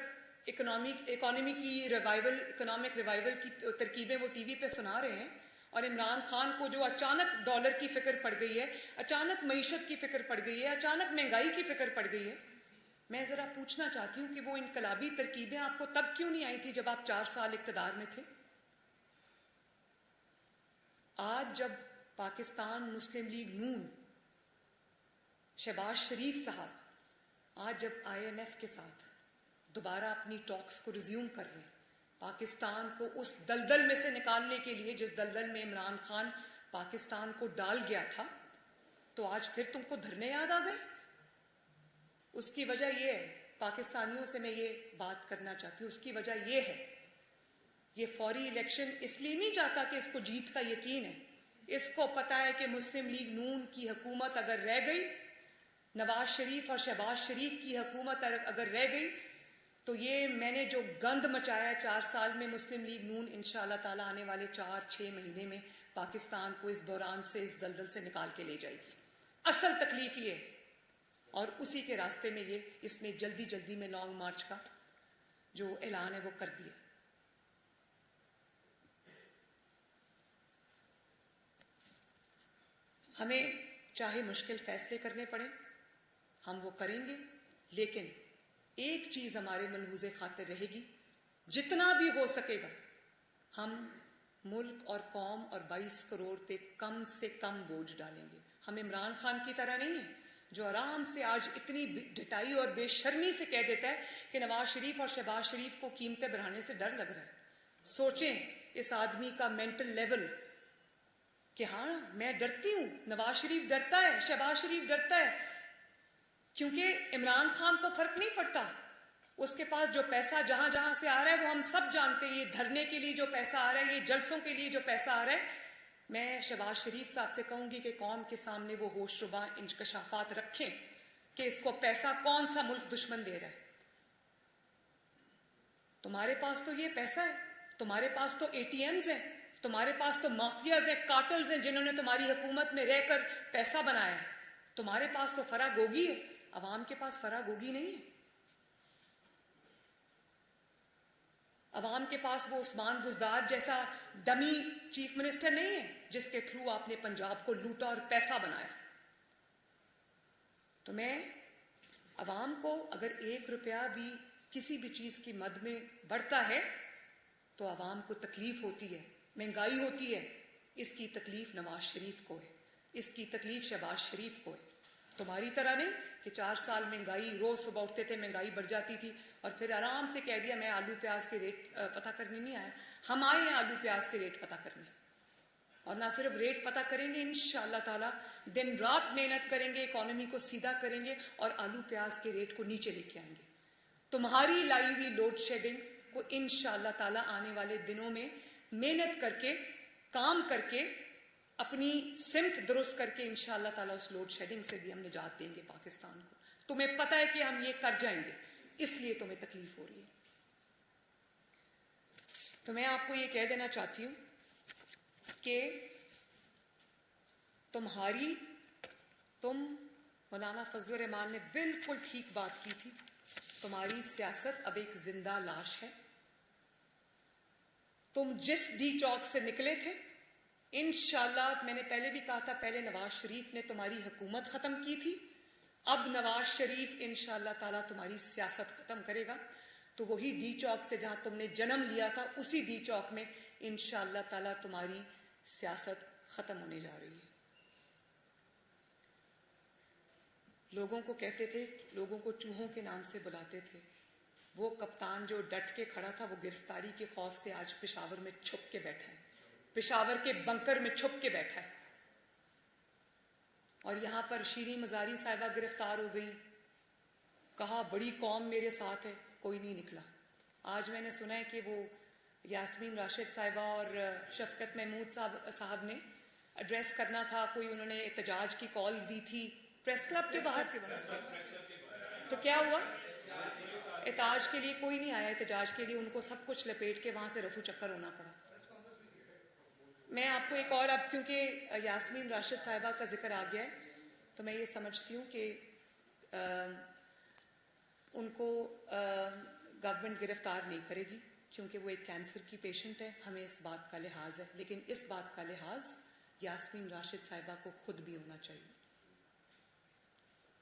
اکانومی کی ریوائیول، اکنامک ریوائیول کی ترکیبیں وہ ٹی وی پہ سنا رہے ہیں، اور عمران خان کو جو اچانک ڈالر کی فکر پڑ گئی ہے، اچانک معیشت کی فکر پڑ گئی ہے، اچانک مہنگائی کی فکر پڑ گئی ہے، میں ذرا پوچھنا چاہتی ہوں کہ وہ انقلابی ترکیبیں آپ کو تب کیوں نہیں آئی تھی جب آپ 4 سال اقتدار میں تھے؟ آج جب پاکستان مسلم لیگ نون، شہباز شریف صاحب آج جب IMF کے ساتھ دوبارہ اپنی ٹاکس کو ریزیوم کر رہے ہیں، پاکستان کو اس دلدل میں سے نکالنے کے لیے جس دلدل میں عمران خان پاکستان کو ڈال گیا تھا، تو آج پھر تم کو دھرنے یاد آ گئے؟ اس کی وجہ یہ ہے، پاکستانیوں سے میں یہ بات کرنا چاہتی ہوں، اس کی وجہ یہ ہے، یہ فوری الیکشن اس لیے نہیں چاہتا کہ اس کو جیت کا یقین ہے، اس کو پتا ہے کہ مسلم لیگ نون کی حکومت اگر رہ گئی، نواز شریف اور شہباز شریف کی حکومت اگر رہ گئی، تو یہ میں نے جو گند مچایا 4 سال میں، مسلم لیگ نون انشاءاللہ تعالیٰ آنے والے 4-6 مہینے میں پاکستان کو اس بحران سے، اس دلدل سے نکال کے لے جائے گی۔ اصل تکلیف یہ ہے، اور اسی کے راستے میں اس نے جلدی جلدی میں لانگ مارچ کا جو اعلان ہے وہ کر دیا۔ ہمیں چاہے مشکل فیصلے کرنے پڑے، ہم وہ کریں گے، لیکن ایک چیز ہمارے ملحوظ خاطر رہے گی، جتنا بھی ہو سکے گا ہم ملک اور قوم اور 22 کروڑ پہ کم سے کم بوجھ ڈالیں گے۔ ہم عمران خان کی طرح نہیں ہیں جو آرام سے آج اتنی ڈٹائی اور بے شرمی سے کہہ دیتا ہے کہ نواز شریف اور شہباز شریف کو قیمتیں بڑھانے سے ڈر لگ رہا ہے۔ سوچیں اس آدمی کا مینٹل لیول کہ ہاں میں ڈرتی ہوں، نواز شریف ڈرتا ہے، شہباز شریف ڈرتا ہے، کیونکہ عمران خان کو فرق نہیں پڑتا، اس کے پاس جو پیسہ جہاں جہاں سے آ رہا ہے وہ ہم سب جانتے ہیں، یہ دھرنے کے لیے جو پیسہ آ رہا ہے، یہ جلسوں کے لیے جو پیسہ آ رہا ہے۔ میں شہباز شریف صاحب سے کہوں گی کہ قوم کے سامنے وہ ہوش ربا انکشافات رکھیں کہ اس کو پیسہ کون سا ملک دشمن دے رہا ہے۔ تمہارے پاس تو یہ پیسہ ہے، تمہارے پاس تو ATMs ہیں، تمہارے پاس تو مافیاز ہیں، کارٹلز ہیں جنہوں نے تمہاری حکومت میں رہ کر پیسہ بنایا ہے، تمہارے پاس تو فراگوگی ہے، عوام کے پاس فراگوگی نہیں ہے۔ عوام کے پاس وہ عثمان بزدار جیسا ڈمی چیف منسٹر نہیں ہے جس کے تھرو آپ نے پنجاب کو لوٹا اور پیسہ بنایا۔ تو میں عوام کو اگر 1 روپیہ بھی کسی بھی چیز کی مد میں بڑھتا ہے تو عوام کو تکلیف ہوتی ہے، مہنگائی ہوتی ہے، اس کی تکلیف نواز شریف کو ہے، اس کی تکلیف شہباز شریف کو ہے۔ تمہاری طرح نہیں کہ 4 سال مہنگائی، روز صبح اٹھتے تھے مہنگائی بڑھ جاتی تھی اور پھر آرام سے کہہ دیا میں آلو پیاز کے ریٹ پتہ کرنے نہیں آیا۔ ہم آئے ہیں آلو پیاز کے ریٹ پتہ کرنے، اور نہ صرف ریٹ پتہ کریں گے، انشاءاللہ تعالیٰ دن رات محنت کریں گے، اکانومی کو سیدھا کریں گے اور آلو پیاز کے ریٹ کو نیچے لے کے آئیں گے۔ تمہاری لائی ہوئی لوڈ شیڈنگ کو انشاءاللہ تعالیٰ آنے والے دنوں میں محنت کر کے، کام کر کے، اپنی سمت درست کر کے انشاءاللہ تعالیٰ اس لوڈ شیڈنگ سے بھی ہم نجات دیں گے پاکستان کو۔ تمہیں پتہ ہے کہ ہم یہ کر جائیں گے، اس لیے تمہیں تکلیف ہو رہی ہے۔ تو میں آپ کو یہ کہہ دینا چاہتی ہوں کہ مولانا فضل الرحمان نے بالکل ٹھیک بات کی تھی، تمہاری سیاست اب ایک زندہ لاش ہے۔ تم جس ڈی چوک سے نکلے تھے، انشاءاللہ میں نے پہلے بھی کہا تھا، پہلے نواز شریف نے تمہاری حکومت ختم کی تھی، اب نواز شریف انشاءاللہ تعالیٰ تمہاری سیاست ختم کرے گا۔ تو وہی ڈی چوک سے جہاں تم نے جنم لیا تھا، اسی ڈی چوک میں انشاءاللہ تعالیٰ تمہاری سیاست ختم ہونے جا رہی ہے۔ لوگوں کو کہتے تھے، لوگوں کو چوہوں کے نام سے بلاتے تھے، وہ کپتان جو ڈٹ کے کھڑا تھا وہ گرفتاری کے خوف سے آج پشاور میں چھپ کے بیٹھا ہے، پشاور کے بنکر میں چھپ کے بیٹھا ہے۔ اور یہاں پر شیریں مزاری صاحبہ گرفتار ہو گئی، کہا بڑی قوم میرے ساتھ ہے، کوئی نہیں نکلا۔ آج میں نے سنا ہے کہ وہ یاسمین راشد صاحبہ اور شفقت محمود صاحب نے ایڈریس کرنا تھا، کوئی انہوں نے احتجاج کی کال دی تھی پریس کلب کے باہر، تو کیا ہوا؟ احتجاج کے لیے کوئی نہیں آیا، احتجاج کے لیے ان کو سب کچھ لپیٹ کے وہاں سے رفو چکر ہونا پڑا۔ میں آپ کو ایک اور، اب کیونکہ یاسمین راشد صاحبہ کا ذکر آ گیا ہے تو میں یہ سمجھتی ہوں کہ ان کو گورنمنٹ گرفتار نہیں کرے گی کیونکہ وہ ایک کینسر کی پیشنٹ ہے، ہمیں اس بات کا لحاظ ہے، لیکن اس بات کا لحاظ یاسمین راشد صاحبہ کو خود بھی ہونا چاہیے۔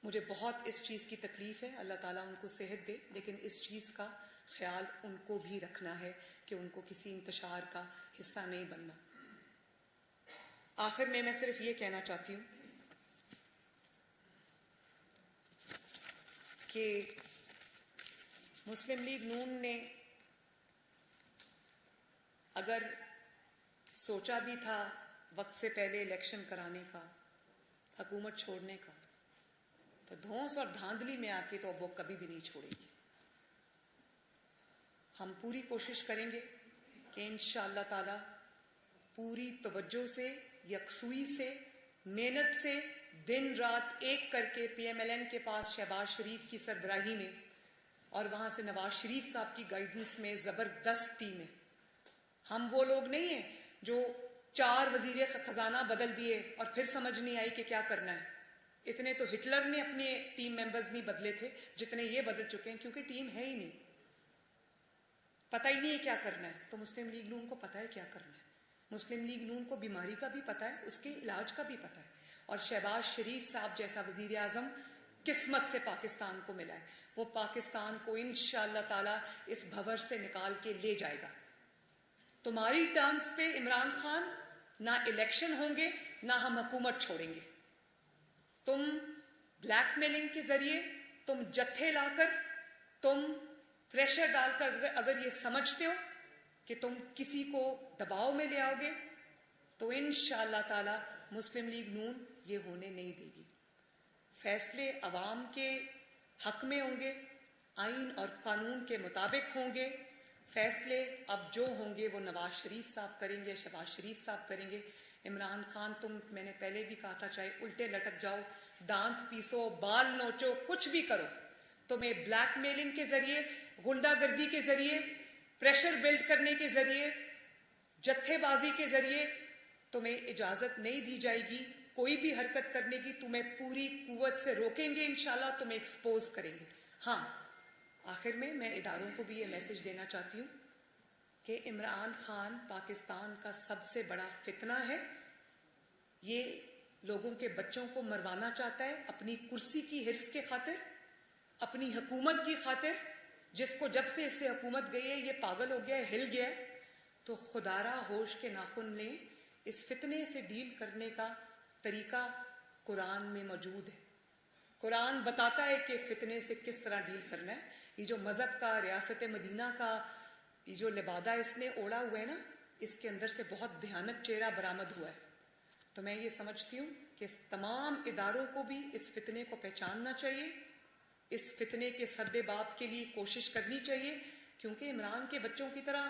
مجھے بہت اس چیز کی تکلیف ہے، اللہ تعالیٰ ان کو صحت دے، لیکن اس چیز کا خیال ان کو بھی رکھنا ہے کہ ان کو کسی انتشار کا حصہ نہیں بننا۔ آخر میں صرف یہ کہنا چاہتی ہوں کہ مسلم لیگ نون نے اگر سوچا بھی تھا وقت سے پہلے الیکشن کرانے کا، حکومت چھوڑنے کا، تو دھونس اور دھاندلی میں آ کے تو وہ کبھی بھی نہیں چھوڑے گی۔ ہم پوری کوشش کریں گے کہ انشاءاللہ تعالی پوری توجہ سے، یکسوئی سے، محنت سے، دن رات ایک کر کے پی ایم ایل این کے پاس شہباز شریف کی سربراہی میں اور وہاں سے نواز شریف صاحب کی گائیڈنس میں زبردست ٹیم ہے۔ ہم وہ لوگ نہیں ہیں جو 4 وزیر خزانہ بدل دیے اور پھر سمجھ نہیں آئی کہ کیا کرنا ہے۔ اتنے تو ہٹلر نے اپنے ٹیم ممبرز نہیں بدلے تھے جتنے یہ بدل چکے ہیں، کیونکہ ٹیم ہے ہی نہیں، پتہ ہی نہیں ہے کیا کرنا ہے۔ تو مسلم لیگ نون کو پتہ ہے کیا کرنا ہے، مسلم لیگ نون کو بیماری کا بھی پتہ ہے، اس کے علاج کا بھی پتہ ہے، اور شہباز شریف صاحب جیسا وزیر اعظم قسمت سے پاکستان کو ملا ہے، وہ پاکستان کو انشاءاللہ تعالی اس بھور سے نکال کے لے جائے گا۔ تمہاری ٹرمز پہ عمران خان نہ الیکشن ہوں گے، نہ ہم حکومت چھوڑیں گے۔ تم بلیک میلنگ کے ذریعے، تم جتھے لا کر، تم پریشر ڈال کر اگر یہ سمجھتے ہو کہ تم کسی کو دباؤ میں لے آؤ گے تو انشاءاللہ تعالی مسلم لیگ نون یہ ہونے نہیں دے گی۔ فیصلے عوام کے حق میں ہوں گے، آئین اور قانون کے مطابق ہوں گے۔ فیصلے اب جو ہوں گے وہ نواز شریف صاحب کریں گے، شہباز شریف صاحب کریں گے۔ عمران خان تم، میں نے پہلے بھی کہا تھا، چاہے الٹے لٹک جاؤ، دانت پیسو، بال نوچو، کچھ بھی کرو، تمہیں بلیک میلنگ کے ذریعے، غنڈہ گردی کے ذریعے، پریشر بلڈ کرنے کے ذریعے، جتھے بازی کے ذریعے تمہیں اجازت نہیں دی جائے گی کوئی بھی حرکت کرنے کی۔ تمہیں پوری قوت سے روکیں گے انشاءاللہ، تمہیں ایکسپوز کریں گے۔ ہاں، آخر میں اداروں کو بھی یہ میسج دینا چاہتی ہوں کہ عمران خان پاکستان کا سب سے بڑا فتنہ ہے۔ یہ لوگوں کے بچوں کو مروانا چاہتا ہے اپنی کرسی کی حرص کے خاطر، اپنی حکومت کی خاطر، جس کو جب سے اس سے حکومت گئی ہے یہ پاگل ہو گیا ہے، ہل گیا ہے۔ تو خدارا ہوش کے ناخن لیں، اس فتنے سے ڈیل کرنے کا طریقہ قرآن میں موجود ہے۔ قرآن بتاتا ہے کہ فتنے سے کس طرح ڈیل کرنا ہے۔ یہ جو مذہب کا، ریاست مدینہ کا یہ جو لبادہ اس نے اوڑا ہوا ہے نا، اس کے اندر سے بہت بھیانک چہرہ برآمد ہوا ہے۔ تو میں یہ سمجھتی ہوں کہ تمام اداروں کو بھی اس فتنے کو پہچاننا چاہیے، اس فتنے کے سد باب کے لیے کوشش کرنی چاہیے، کیونکہ عمران کے بچوں کی طرح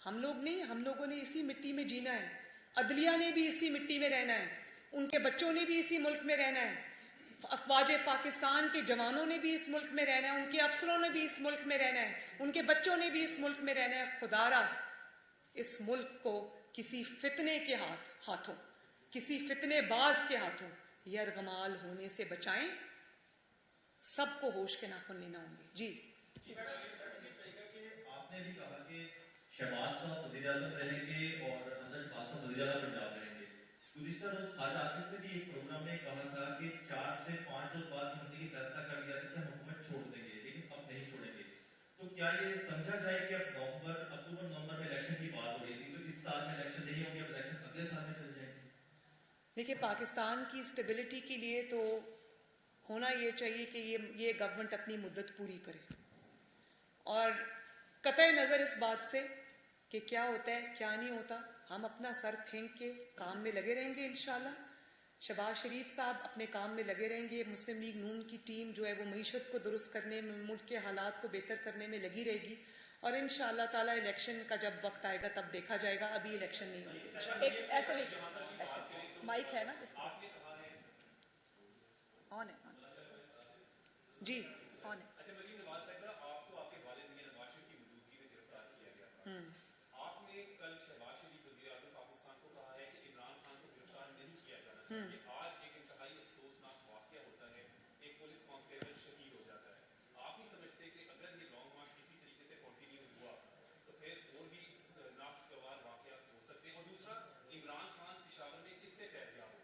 ہم لوگ نہیں، ہم لوگوں نے اسی مٹی میں جینا ہے، عدلیہ نے بھی اسی مٹی میں رہنا ہے، ان کے بچوں نے بھی اسی ملک میں رہنا ہے، افواج پاکستان کے جوانوں نے بھی اس ملک میں رہنا ہے، ان کے افسروں نے بھی اس ملک میں رہنا ہے، ان کے بچوں نے بھی اس ملک میں رہنا ہے۔ خدارا اس ملک کو کسی فتنے کے ہاتھوں، کسی فتنے باز کے ہاتھوں یرغمال ہونے سے بچائیں۔ سب کو ہوش کے ناخن لینا ہوں گے۔ جی آپ نے بھی کہا کہ شہباز صاحب وزیر اعظم رہیں گے اور اندر شہباز صاحب وزیر اعظم پنجاب رہیں گے۔ گزشتہ روز خالد آصف نے بھی ایک پروگرام میں کہا تھا کہ 4 سے 5 روز بعد ہم نے فیصلہ کر لیا تھا کہ ہم حکومت چھوڑ دیں گے، لیکن اب نہیں چھوڑیں گے۔ تو کیا یہ سمجھا جائے کہ اب اکتوبر نومبر میں الیکشن کی بات ہو رہی تھی، تو اس سال میں الیکشن نہیں ہوں گے، اب الیکشن اگلے سال میں چل جائیں گے؟ دیکھیے، پاکستان کی اسٹیبلٹی کے لیے تو ہونا یہ چاہیے کہ یہ گورنمنٹ اپنی مدت پوری کرے، اور قطع نظر اس بات سے کہ کیا ہوتا ہے کیا نہیں ہوتا، ہم اپنا سر پھینک کے کام میں لگے رہیں گے انشاءاللہ۔ شہباز شریف صاحب اپنے کام میں لگے رہیں گے، مسلم لیگ نون کی ٹیم جو ہے وہ معیشت کو درست کرنے میں، ملک کے حالات کو بہتر کرنے میں لگی رہے گی، اور انشاءاللہ تعالی الیکشن کا جب وقت آئے گا تب دیکھا جائے گا، ابھی الیکشن نہیں ہوں گے۔ ایک ایسے نہیں، ایسے مائک ہے نا اس کا، آن ہے، جی آن ہے۔ اچھا، مریم نواز صاحبہ، آپ کو آپ کے والد میاں نواز شریف کی موجودگی میں گرفتار کیا گیا تھا۔ آپ نے کل شہباز شریف وزیر اعظم پاکستان کو کہا ہے کہ عمران خان کو گرفتار نہیں کیا جانا چاہیے۔ آج ایک انتہائی افسوسناک واقعہ ہوتا ہے، ایک پولیس کانسٹیبل شہید ہو جاتا ہے۔ آپ نہیں سمجھتے کہ اگر یہ لانگ مارچ اسی طریقے سے کنٹینیو ہوا تو پھر اور بھی ناخوشگوار واقعات ہو سکتے ہیں؟ اور دوسرا، عمران خان پشاور میں کس سے فیض یاب ہو؟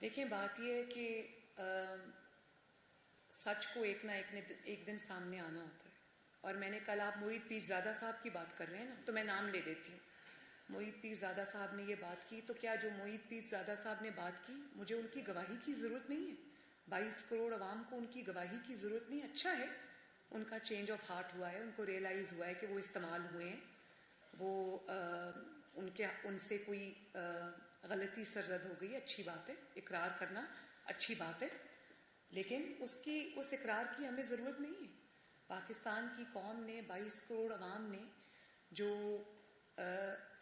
دیکھیں بات یہ ہے کہ سچ کو ایک دن سامنے آنا ہوتا ہے. اور میں نے کل، آپ موعید پیرزادہ صاحب کی بات کر رہے ہیں نا، تو میں نام لے دیتی ہوں. موعید پیرزادہ صاحب نے یہ بات کی، تو کیا جو موعید پیرزادہ صاحب نے بات کی مجھے ان کی گواہی کی ضرورت نہیں ہے؟ 22 کروڑ عوام کو ان کی گواہی کی ضرورت نہیں. اچھا ہے ان کا چینج آف ہارٹ ہوا ہے، ان کو ریئلائز ہوا ہے کہ وہ استعمال ہوئے ہیں، وہ ان سے کوئی غلطی سرزد ہو گئی. اچھی بات ہے، اقرار کرنا اچھی بات ہے، لیکن اس اقرار کی ہمیں ضرورت نہیں ہے. پاکستان کی قوم نے، 22 کروڑ عوام نے جو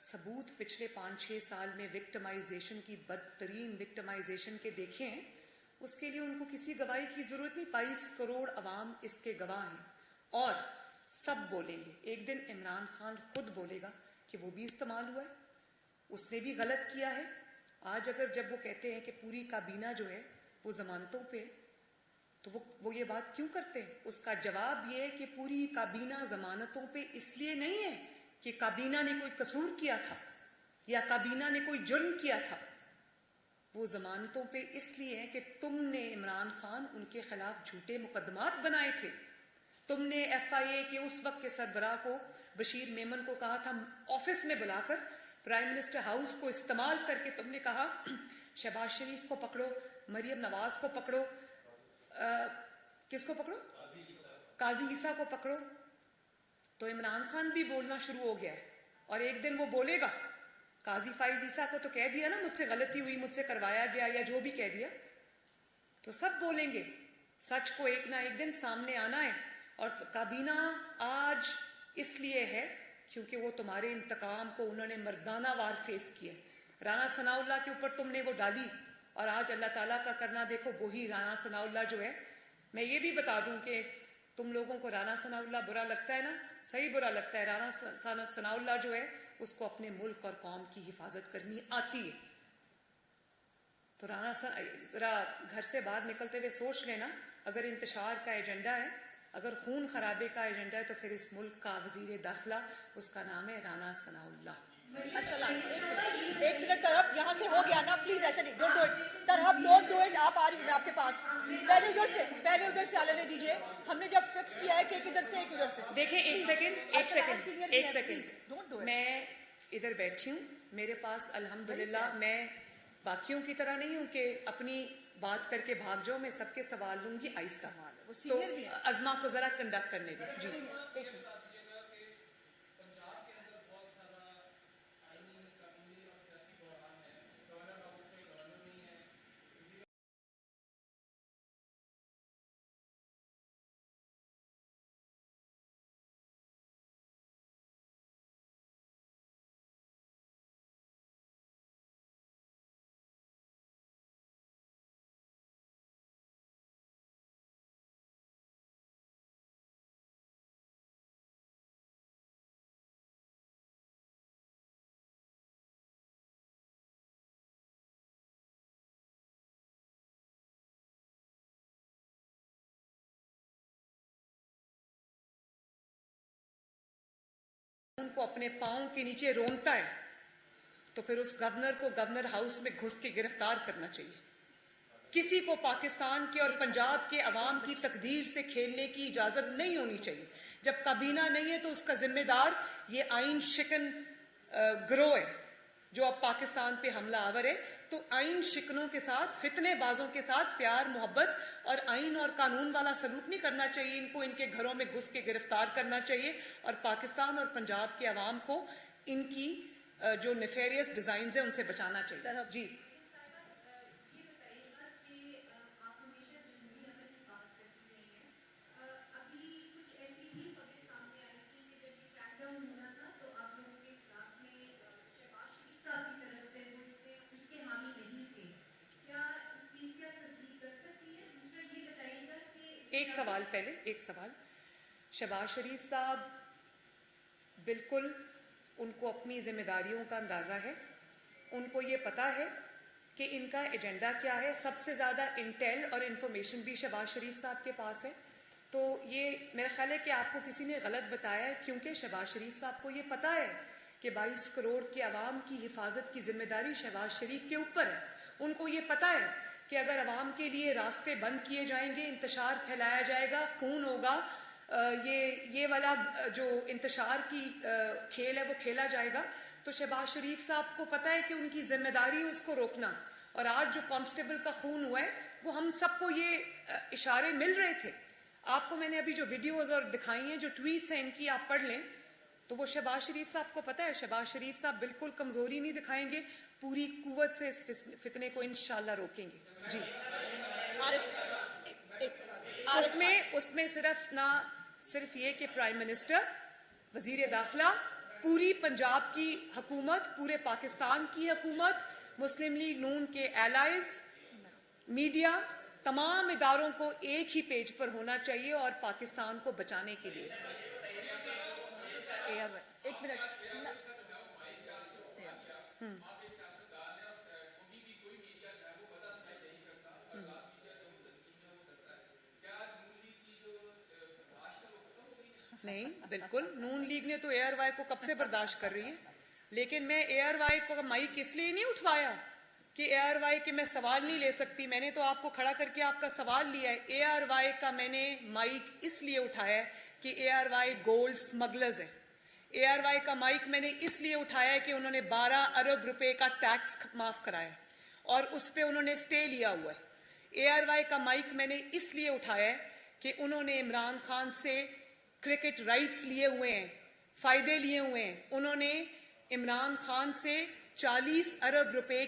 ثبوت پچھلے 5-6 سال میں وکٹمائزیشن کی، بدترین وکٹمائزیشن کے دیکھے ہیں، اس کے لیے ان کو کسی گواہی کی ضرورت نہیں. 22 کروڑ عوام اس کے گواہ ہیں اور سب بولیں گے. ایک دن عمران خان خود بولے گا کہ وہ بھی استعمال ہوا ہے، اس نے بھی غلط کیا ہے. آج جب وہ کہتے ہیں کہ پوری کابینہ جو ہے وہ ضمانتوں پہ، تو وہ یہ بات کیوں کرتے ہیں؟ اس کا جواب یہ ہے کہ پوری کابینہ ضمانتوں پہ اس لیے نہیں ہے کہ کابینہ نے کوئی قصور کیا تھا یا کابینہ نے کوئی جرم کیا تھا. وہ ضمانتوں پہ اس لیے ہیں کہ تم نے، عمران خان، ان کے خلاف جھوٹے مقدمات بنائے تھے. تم نے ایف آئی اے کے اس وقت کے سربراہ کو، بشیر میمن کو، کہا تھا آفس میں بلا کر، پرائم منسٹر ہاؤس کو استعمال کر کے تم نے کہا شہباز شریف کو پکڑو، مریم نواز کو پکڑو، کس کو پکڑو؟ قاضی عیسیٰ کو پکڑو. تو عمران خان بھی بولنا شروع ہو گیا ہے، اور ایک دن وہ بولے گا. قاضی فائز عیسیٰ کو تو کہہ دیا نا مجھ سے غلطی ہوئی، مجھ سے کروایا گیا، یا جو بھی کہہ دیا، تو سب بولیں گے. سچ کو ایک نہ ایک دن سامنے آنا ہے. اور کابینہ آج اس لیے ہے کیونکہ وہ تمہارے انتقام کو انہوں نے مردانہ وار فیس کیا. رانا ثناء اللہ کے اوپر تم نے وہ ڈالی، اور آج اللہ تعالیٰ کا کرنا دیکھو، وہی رانا ثناء اللہ جو ہے. میں یہ بھی بتا دوں کہ تم لوگوں کو رانا ثناء اللہ برا لگتا ہے نا، صحیح برا لگتا ہے. رانا ثناء اللہ جو ہے اس کو اپنے ملک اور قوم کی حفاظت کرنی آتی ہے. تو ذرا گھر سے باہر نکلتے ہوئے سوچ لینا، اگر انتشار کا ایجنڈا ہے، اگر خون خرابے کا ایجنڈا ہے، تو پھر اس ملک کا وزیر داخلہ، اس کا نام ہے رانا ثناء اللہ. السلام، ایک منٹ طرف، یہاں سے ہو گیا نا، پلیز ایسے نہیں، ڈونٹ ڈو اٹ طرف، ڈونٹ ڈو اٹ. آپ آ رہی ہیں آپ کے پاس، پہلے ادھر سے آنے دیجیے. ہم نے جب فکس کیا ہے کہ ایک ادھر سے ایک ادھر سے. دیکھیں ایک سیکنڈ، میں ادھر بیٹھی ہوں، میرے پاس الحمدللہ، میں باقیوں کی طرح نہیں ہوں کہ اپنی بات کر کے بھاگ جاؤ. میں سب کے سوال لوں گی آہستہ. تو ازما کو ذرا کنڈکٹ کرنے دیں. جی ان کو اپنے پاؤں کے نیچے رونتا ہے، تو پھر اس گورنر کو گورنر ہاؤس میں گھس کے گرفتار کرنا چاہیے. کسی کو پاکستان کے اور پنجاب کے عوام کی تقدیر سے کھیلنے کی اجازت نہیں ہونی چاہیے. جب کابینہ نہیں ہے تو اس کا ذمہ دار یہ آئین شکن گروہ ہے جو اب پاکستان پہ حملہ آور ہے. تو آئین شکنوں کے ساتھ، فتنے بازوں کے ساتھ پیار محبت اور آئین اور قانون والا سلوک نہیں کرنا چاہیے. ان کو ان کے گھروں میں گھس کے گرفتار کرنا چاہیے، اور پاکستان اور پنجاب کے عوام کو ان کی جو نیفیریس ڈیزائنز ہیں ان سے بچانا چاہیے. جی ایک سوال شہباز شریف صاحب، بالکل ان کو اپنی ذمہ داریوں کا اندازہ ہے. ان کو یہ پتا ہے کہ ان کا ایجنڈا کیا ہے. سب سے زیادہ انٹیل اور انفارمیشن بھی شہباز شریف صاحب کے پاس ہے. تو یہ میرا خیال ہے کہ آپ کو کسی نے غلط بتایا ہے، کیونکہ شہباز شریف صاحب کو یہ پتا ہے کہ 22 کروڑ کے عوام کی حفاظت کی ذمہ داری شہباز شریف کے اوپر ہے. ان کو یہ پتہ ہے کہ اگر عوام کے لیے راستے بند کیے جائیں گے, انتشار پھیلایا جائے گا, خون ہوگا, یہ والا جو انتشار کی کھیل ہے وہ کھیلا جائے گا, تو شہباز شریف صاحب کو پتہ ہے کہ ان کی ذمہ داری اس کو روکنا. اور آج جو کانسٹیبل کا خون ہوا ہے وہ ہم سب کو یہ اشارے مل رہے تھے. آپ کو میں نے ابھی جو ویڈیوز اور دکھائی ہیں, جو ٹویٹس ہیں ان کی, آپ پڑھ لیں تو وہ شہباز شریف صاحب کو پتہ ہے. شہباز شریف صاحب بالکل کمزوری نہیں دکھائیں گے, پوری قوت سے اس فتنے کو انشاءاللہ روکیں گے. جی اس میں صرف یہ کہ پرائم منسٹر, وزیر داخلہ, پوری پنجاب کی حکومت, پورے پاکستان کی حکومت, مسلم لیگ نون کے ایلائز, میڈیا, تمام اداروں کو ایک ہی پیج پر ہونا چاہیے اور پاکستان کو بچانے کے لیے. ایک منٹ. نہیں, بالکل نون لیگ نے تو اے آر وائی کو کب سے برداشت کر رہی ہے, لیکن میں اے آر وائی کو مائک اس لیے نہیں اٹھوایا کہ اے آر وائی کے میں سوال نہیں لے سکتی. میں نے تو آپ کو کھڑا کر کے آپ کا سوال لیا ہے. اے آر وائی کا میں نے مائک اس لیے اٹھایا ہے کہ اے آر وائی گولڈ سمگلرز ہیں. اے آر وائی کا مائک میں نے اس لیے اٹھایا ہے کہ انہوں نے 12 ارب روپے کا ٹیکس معاف کرایا اور اس پہ انہوں نے اسٹے لیا ہوا ہے. اے آر وائی کا مائک میں نے اس لیے اٹھایا ہے کہ انہوں نے عمران خان سے کرکٹ رائٹس لیے ہوئے ہیں, فائدے لیے ہوئے ہیں. انہوں نے عمران خان سے 40 ارب روپے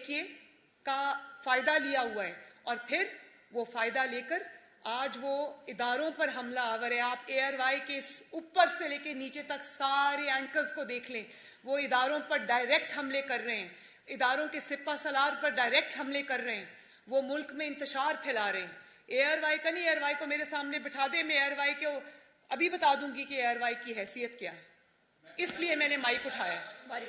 کا فائدہ لیا ہوا ہے اور پھر وہ فائدہ لے کر آج وہ اداروں پر حملہ آور ہے. آپ اے آر وائی کے اوپر سے لے کے نیچے تک سارے اینکرز کو دیکھ لیں, وہ اداروں پر ڈائریکٹ حملے کر رہے ہیں, اداروں کے سپہ سالار پر ڈائریکٹ حملے کر رہے ہیں, وہ ملک میں انتشار پھیلا رہے ہیں. اے آر وائی کا نہیں, اے آر وائی کو میرے سامنے بٹھا دے, میں اے آر وائی کو ابھی بتا دوں گی کہ اے آر وائی کی حیثیت کیا ہے. اس لیے میں نے مائک اٹھایا ہے. باری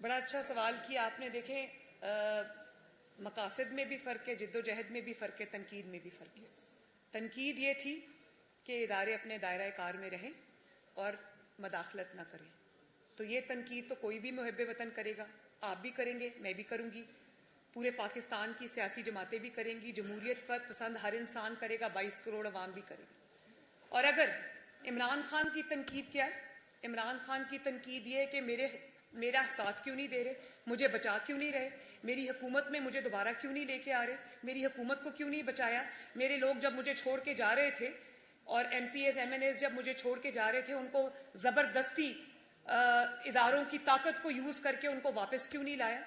بڑا اچھا سوال کیا آپ نے. دیکھیں, مقاصد میں بھی فرق ہے, جد و جہد میں بھی فرق ہے, تنقید میں بھی فرق ہے. تنقید یہ تھی کہ ادارے اپنے دائرہ کار میں رہیں اور مداخلت نہ کریں. تو یہ تنقید تو کوئی بھی محب وطن کرے گا, آپ بھی کریں گے, میں بھی کروں گی, پورے پاکستان کی سیاسی جماعتیں بھی کریں گی, جمہوریت پر پسند ہر انسان کرے گا, 22 کروڑ عوام بھی کرے گا. اور اگر عمران خان کی تنقید کیا ہے, عمران خان کی تنقید یہ ہے کہ میرا ساتھ کیوں نہیں دے رہے, مجھے بچا کیوں نہیں رہے, میری حکومت میں مجھے دوبارہ کیوں نہیں لے کے آ رہے, میری حکومت کو کیوں نہیں بچایا, میرے لوگ جب مجھے چھوڑ کے جا رہے تھے اور MPAs MNAs جب مجھے چھوڑ کے جا رہے تھے, ان کو زبردستی اداروں کی طاقت کو یوز کر کے ان کو واپس کیوں نہیں لایا,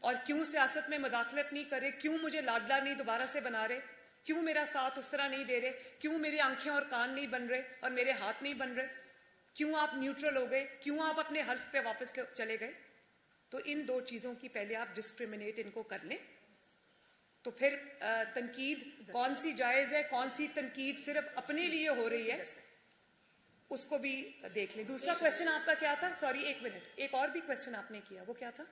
اور کیوں سیاست میں مداخلت نہیں کر رہے, کیوں مجھے لاڈلا نہیں دوبارہ سے بنا رہے, کیوں میرا ساتھ اس طرح نہیں دے رہے, کیوں میری آنکھیں اور کان نہیں بن رہے اور میرے ہاتھ نہیں بن رہے, کیوں آپ نیوٹرل ہو گئے, کیوں آپ اپنے حلف پہ واپس چلے گئے. تو ان دو چیزوں کی پہلے آپ ڈسکریمنیٹ ان کو کر لیں, تو پھر تنقید کون سی جائز ہے, کون سی تنقید صرف اپنے لیے ہو رہی ہے, اس کو بھی دیکھ لیں. دوسرا کوشچن آپ کا کیا تھا؟ سوری, ایک منٹ, ایک اور بھی کوشچن آپ نے کیا, وہ کیا تھا؟